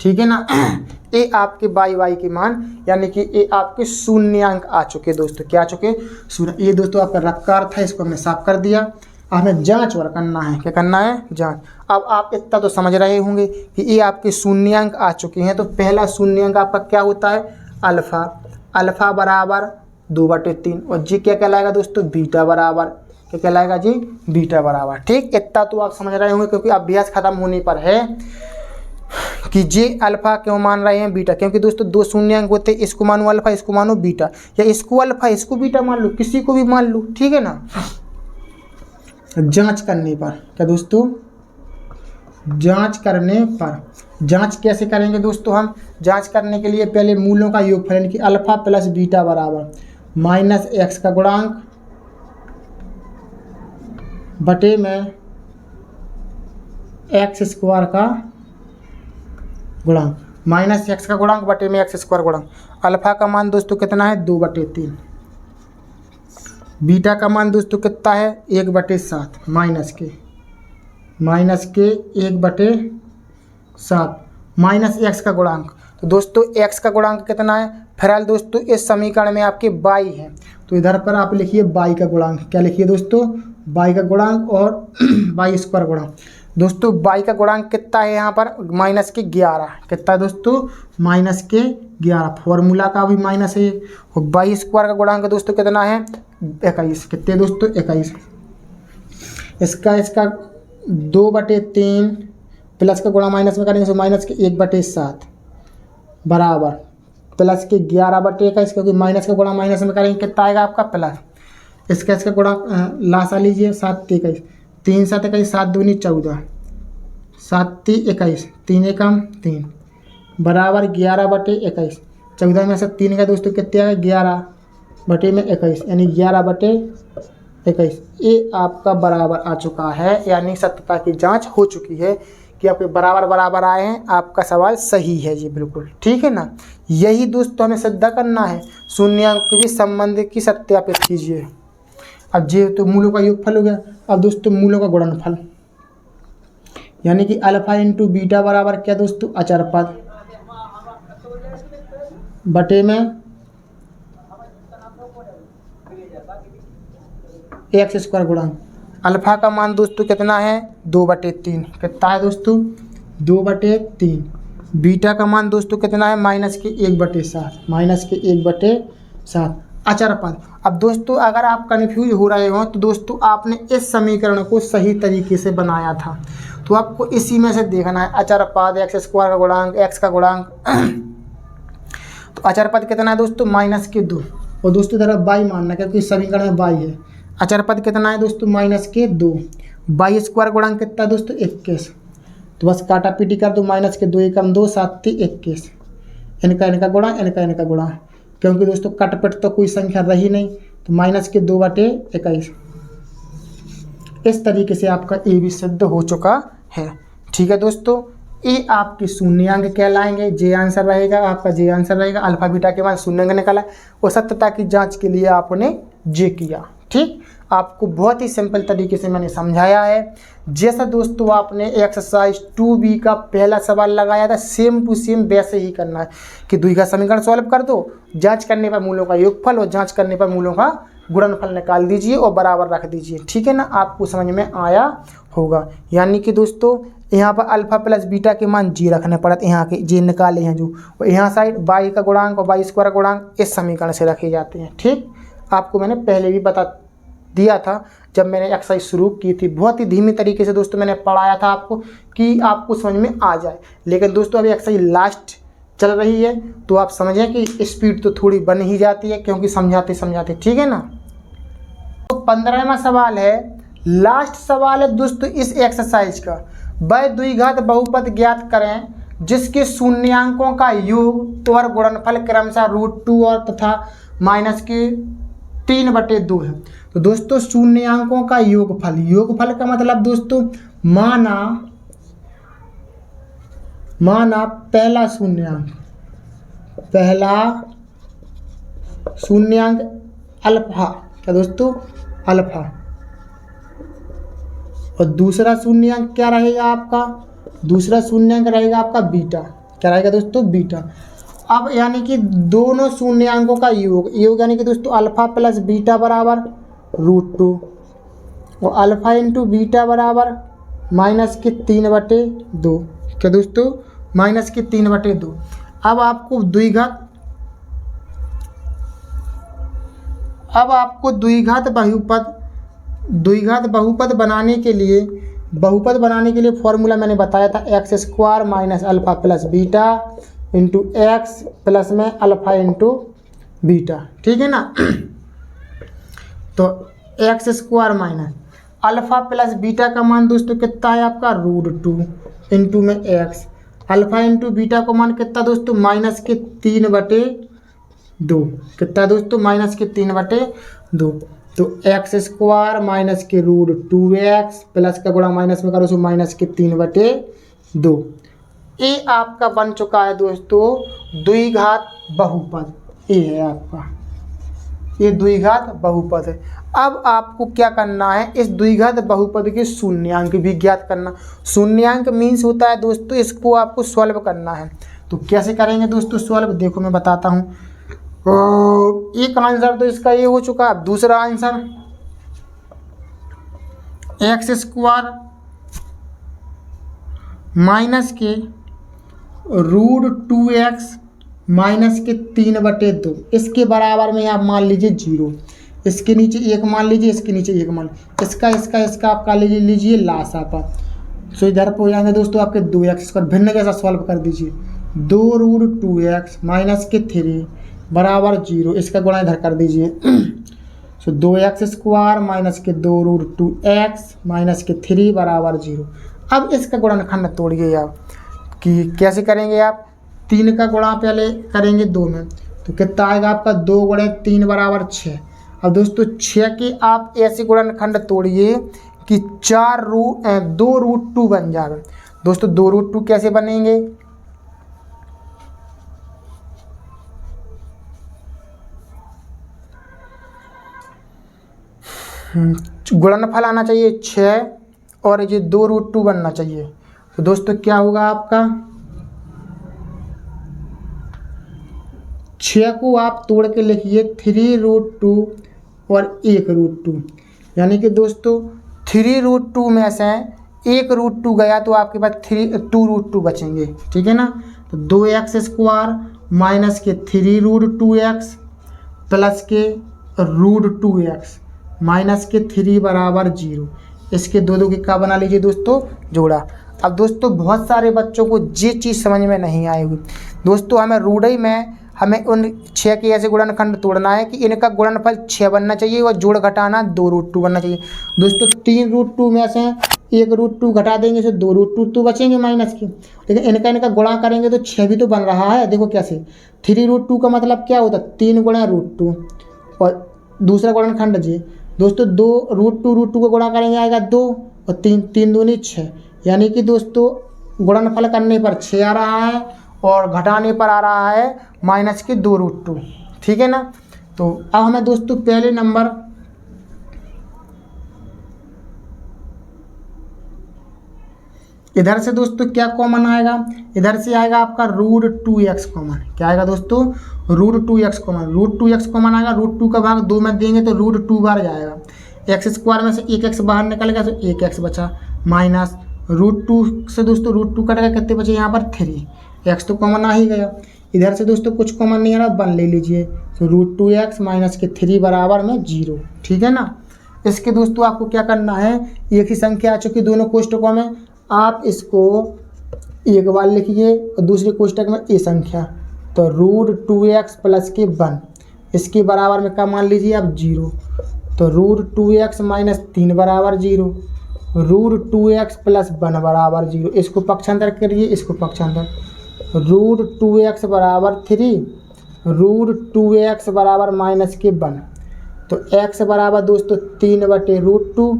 [SPEAKER 1] ठीक है ना। ये आपके y के मान यानी कि ये आपके शून्यांक आ चुके दोस्तों, क्या आ चुके शून्य। ये दोस्तों आपका रफ्कार था, इसको हमने साफ कर दिया। हमें जांच और करना है, क्या करना है जांच। अब आप इतना तो समझ रहे होंगे कि ये आपके शून्यांक आ चुके हैं। तो पहला शून्यांक आपका क्या होता है अल्फा, अल्फा बराबर 2/3, और जी क्या कहलाएगा दोस्तों बीटा बराबर, क्या कहलाएगा जी बीटा बराबर। ठीक, इतना तो आप समझ रहे होंगे क्योंकि अभ्यास खत्म होने पर है कि जे अल्फा क्यों मान रहे हैं बीटा, क्योंकि दोस्तों 2 शून्यांक होते हैं, इसको मानो अल्फा इसको मानो बीटा, या इसको अल्फा इसको बीटा मान लो, किसी को भी मान लो, ठीक है ना। जांच करने पर क्या दोस्तों, जांच करने पर, जांच कैसे करेंगे दोस्तों हम, जांच करने के लिए पहले मूलों का योगफल यानी कि अल्फा प्लस बीटा बराबर -x का गुणांक बटे में x² का गुणांक, -x का गुणांक बटे में x² गुणांक। अल्फा का मान दोस्तों कितना है 2/3, बीटा का मान दोस्तों कितना है 1/7, माइनस के 1/7 माइनस x का गुणांक। तो दोस्तों x का गुणांक कितना है, फिलहाल दोस्तों इस समीकरण में आपके y है, तो इधर पर आप लिखिए y का गुणांक, क्या लिखिए दोस्तों y का गुणांक और y² गुणांक। दोस्तों y का गुणांक कितना है यहाँ पर -11, कितना है दोस्तों -11, फॉर्मूला का भी माइनस है, और y² का गुणांक दोस्तों कितना है 21, कितने दोस्तों 21, इसका 2/3 प्लस का गुणा माइनस में करेंगे तो माइनस के 1/7 बराबर प्लस के 11/21, क्योंकि माइनस का गुणा माइनस में करेंगे कितना आएगा आपका प्लस, इसका गुणा लासा लीजिए 7 21, 3 7 21, 7 दूनी 14, 7 21, 3 एकम 3 बराबर 11/21, 14 में से 3 का दोस्तों कितने आएगा 11/21 यानी 11/21। ये आपका बराबर आ चुका है, यानी सत्यता की जांच हो चुकी है कि आपके बराबर बराबर आए हैं, आपका सवाल सही है जी, बिल्कुल ठीक है ना। यही दोस्तों हमें सिद्ध करना है। शून्याङ्क के भी संबंध की सत्यापित कीजिए। अब ये तो मूलों का योगफल हो गया। अब दोस्तों मूलों का गुणनफल, यानी कि अल्फा इंटू बीटा बराबर क्या दोस्तों, अचर पद बटे में एक्स स्क्वायर गुणा अल्फा का मान दोस्तों कितना है, 2/3। कितना है दोस्तों, 2/3। बीटा का मान दोस्तों कितना है, -1/7, -1/7 अचर पद। अब दोस्तों अगर आप कन्फ्यूज हो रहे हो तो दोस्तों आपने इस समीकरण को सही तरीके से बनाया था, तो आपको इसी में से देखना है अचर पद, एक्स स्क्वायर का गुणांक, एक्स का गुणांक। तो अचर पद कितना है दोस्तों, -2, और दोस्तों इधर बाई मानना क्योंकि समीकरण में बाई है। अचर पद कितना है दोस्तों, -2। बाई स्क्वायर गुणांक कितना है दोस्तों, 21। तो बस काटा पीटी कर दो, -2 एकम 2, 7 21। इनका गुणा, इनका गुणा, क्योंकि दोस्तों कटपट तो कोई संख्या रही नहीं, तो -2/21। इस तरीके से आपका ए भी सिद्ध हो चुका है। ठीक है दोस्तों, ये आपके शून्यांक कहलाएंगे। जे आंसर रहेगा आपका, जे आंसर रहेगा। अल्फा बीटा के बाद शून्यांक निकाला और सत्यता की जांच के लिए आपने जे किया। ठीक, आपको बहुत ही सिंपल तरीके से मैंने समझाया है। जैसा दोस्तों आपने एक्सरसाइज 2B का पहला सवाल लगाया था, सेम टू सेम वैसे ही करना है कि द्विघात समीकरण सॉल्व कर दो, जांच करने पर मूलों का योगफल और जांच करने पर मूलों का गुणनफल निकाल दीजिए और बराबर रख दीजिए। ठीक है ना, आपको समझ में आया होगा। यानी कि दोस्तों यहाँ पर अल्फा प्लस बीटा के मान जी रखने पड़ते, यहाँ के जी निकाले हैं जो, और यहाँ साइड बाई का गुणांक और बाई स्क्वायर गुणांक इस समीकरण से रखे जाते हैं। ठीक, आपको मैंने पहले भी बता दिया था जब मैंने एक्सरसाइज शुरू की थी। बहुत ही धीमी तरीके से दोस्तों मैंने पढ़ाया था आपको कि आपको समझ में आ जाए, लेकिन दोस्तों अभी एक्सरसाइज लास्ट चल रही है तो आप समझें कि स्पीड तो थोड़ी बन ही जाती है क्योंकि समझाते समझाते। ठीक है ना, तो 15वां सवाल है, लास्ट सवाल है दोस्तों इस एक्सरसाइज का। वह द्विघात बहुपद ज्ञात करें जिसके शून्यांकों का योग और गुणनफल क्रमशः √2 और तथा -3/2 है। तो दोस्तों शून्यांकों का योगफल, योगफल का मतलब दोस्तों माना पहला शून्यांक अल्फा, क्या दोस्तों, अल्फा, और दूसरा शून्यांक क्या रहेगा आपका, दूसरा शून्यांक रहेगा आपका बीटा। क्या रहेगा दोस्तों, बीटा। अब यानी कि दोनों शून्यांकों का योग यानी कि दोस्तों अल्फा प्लस बीटा बराबर √2 और अल्फा इंटू बीटा बराबर -3/2। क्या दोस्तों, -3/2। अब आपको द्विघात बहुपद बनाने के लिए फॉर्मूला मैंने बताया था, x² - alpha plus beta into x plus में अल्फा इंटू बीटा। ठीक है ना, तो x² - अल्फा प्लस बीटा का मान दोस्तों कितना है आपका, √2 इंटू में x, अल्फा इंटू बीटा का मान कितना दोस्तों, -3/2। कितना दोस्तों, -3/2। तो x² - √2x प्लस का गुणा माइनस में करो सो -3/2। ये आपका बन चुका है दोस्तों द्विघात बहुपद। ये है आपका, ये द्विघात बहुपद है। अब आपको क्या करना है, इस द्विघात बहुपद के शून्यांक भी ज्ञात करना। शून्यांक मीन्स होता है दोस्तों, इसको आपको सॉल्व करना है। तो कैसे करेंगे दोस्तों सॉल्व, देखो मैं बताता हूँ। एक आंसर तो इसका ये हो चुका। अब दूसरा आंसर x² माइनस के √2x माइनस के 3/2, इसके बराबर में आप मान लीजिए 0, इसके नीचे 1 मान लीजिए, इसके नीचे 1 मान, इसका आपका लीजिए लासा पर। सो इधर पर हो जाएंगे दोस्तों आपके 2x, भिन्न कैसा सॉल्व कर दीजिए, 2√2x माइनस के 3 बराबर 0, इसका गुणा इधर कर दीजिए। सो 2x² माइनस के 2√2x माइनस के 3 बराबर 0। अब इसका गुणनखंड तोड़िए आप, कि कैसे करेंगे आप, 3 का गुणा पहले करेंगे 2 में, तो कितना आएगा आपका, 2 × 3 बराबर 6। अब दोस्तों 6 के आप ऐसे गुणनखंड तोड़िए कि 2√2 बन जाए। दोस्तों 2√2 कैसे बनेंगे, गुणनफल आना चाहिए 6 और ये 2√2 बनना चाहिए। तो दोस्तों क्या होगा आपका, 6 को आप तोड़ के लिखिए 3√2 और 1√2, यानी कि दोस्तों 3√2 में से 1√2 गया तो आपके पास 2√2 बचेंगे, ठीक है ना। तो 2x² माइनस के 3√2x प्लस के √2x माइनस के 3 बराबर 0। इसके दो के क्या बना लीजिए दोस्तों, जोड़ा। अब दोस्तों बहुत सारे बच्चों को ये चीज़ समझ में नहीं आएगी दोस्तों, हमें रूढ़ई में हमें उन 6 के ऐसे गुणनखंड तोड़ना है कि इनका गुणनफल 6 बनना चाहिए और जोड़ घटाना 2√2 बनना चाहिए। दोस्तों 3√2 में से 1√2 घटा देंगे तो 2√2 तो बचेंगे माइनस के, लेकिन इनका गुणा करेंगे तो 6 भी तो बन रहा है। देखो कैसे, 3√2 का मतलब क्या होता है, 3 गुणा √2 और दूसरा गुणनखंड जी दोस्तों 2√2 को गुणा करेंगे आएगा 2 और 3 दूनी 6, यानी कि दोस्तों गुणनफल करने पर 6 आ रहा है और घटाने पर आ रहा है माइनस के 2√2, ठीक है ना। तो अब हमें दोस्तों पहले नंबर इधर से दोस्तों क्या कॉमन आएगा, इधर से आएगा आपका √2x कॉमन। क्या आएगा दोस्तों, √2x कॉमन। √2x कॉमन आएगा, √2 का भाग 2 में देंगे तो √2 बार जाएगा। x² में से 1x बाहर निकल गया तो 1x बचा, माइनस √2 से दोस्तों √2 कट गया, कितने बचे यहाँ पर 3, x तो कॉमन आ ही गया। इधर से दोस्तों कुछ कॉमन नहीं आ रहा, 1 ले लीजिए, तो √2x माइनस के 3 बराबर में 0, ठीक है ना। इसके दोस्तों आपको क्या करना है, एक ही संख्या आ चुकी दोनों कोष्टकों में, आप इसको एक बार लिखिए और दूसरे कोष्टक में ए संख्या, तो √2x प्लस के 1 इसके बराबर में क्या मान लीजिए आप 0, तो √2x माइनस 3 बराबर 0, √2x प्लस 1 बराबर 0। इसको पक्षांतर करिए, इसको पक्षांतर, √2x बराबर 3, √2x बराबर माइनस के 1, तो x बराबर दोस्तों 3/√2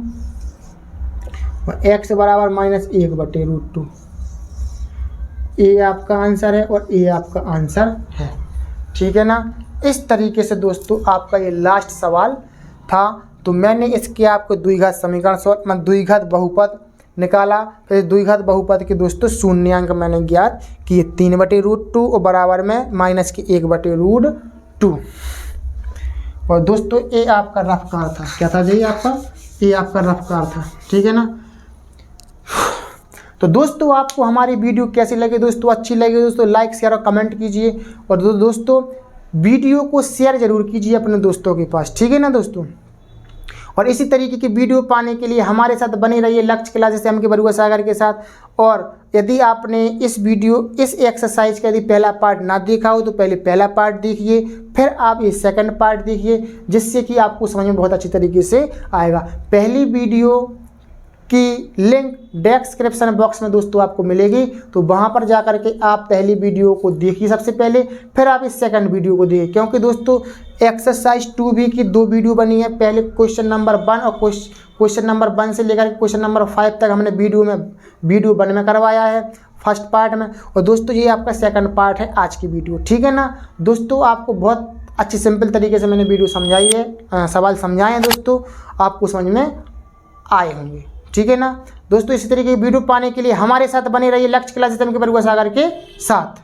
[SPEAKER 1] और x बराबर माइनस 1/√2। ये आपका आंसर है और ये आपका आंसर है, ठीक है ना। इस तरीके से दोस्तों आपका ये लास्ट सवाल था। तो मैंने इसके आपको द्विघात समीकरण द्विघात बहुपद निकाला, फिर द्विघात बहुपद के दोस्तों शून्यांक मैंने ज्ञात किए 3/√2 और बराबर में माइनस के 1/√2। और दोस्तों ये आपका रफ्कार था, क्या था जी आपका, ये आपका रफ्कार था, ठीक है ना। तो दोस्तों आपको हमारी वीडियो कैसी लगी दोस्तों, अच्छी लगी दोस्तों लाइक शेयर और कमेंट कीजिए, और दोस्तों वीडियो को शेयर जरूर कीजिए अपने दोस्तों के पास, ठीक है ना दोस्तों। और इसी तरीके की वीडियो पाने के लिए हमारे साथ बने रहिए लक्ष्य क्लासेस एम के बरुआ सागर के साथ। और यदि आपने इस एक्सरसाइज का यदि पहला पार्ट ना देखा हो तो पहले पहला पार्ट देखिए, फिर आप ये सेकंड पार्ट देखिए, जिससे कि आपको समझ में बहुत अच्छी तरीके से आएगा। पहली वीडियो की लिंक डिस्क्रिप्शन बॉक्स में दोस्तों आपको मिलेगी, तो वहाँ पर जा कर के आप पहली वीडियो को देखिए सबसे पहले, फिर आप इस सेकंड वीडियो को देखिए, क्योंकि दोस्तों एक्सरसाइज 2B की 2 वीडियो बनी है। पहले क्वेश्चन नंबर 1 और क्वेश्चन नंबर 1 से लेकर क्वेश्चन नंबर 5 तक हमने वीडियो 1 में करवाया है फर्स्ट पार्ट में, और दोस्तों ये आपका सेकंड पार्ट है आज की वीडियो, ठीक है ना दोस्तों। आपको बहुत अच्छी सिंपल तरीके से मैंने वीडियो समझाई है, सवाल समझाए हैं दोस्तों, आपको समझ में आए होंगे, ठीक है ना दोस्तों। इसी तरीके की वीडियो पाने के लिए हमारे साथ बने रहिए लक्ष्य क्लासेस एम के बरुआ सागर के साथ।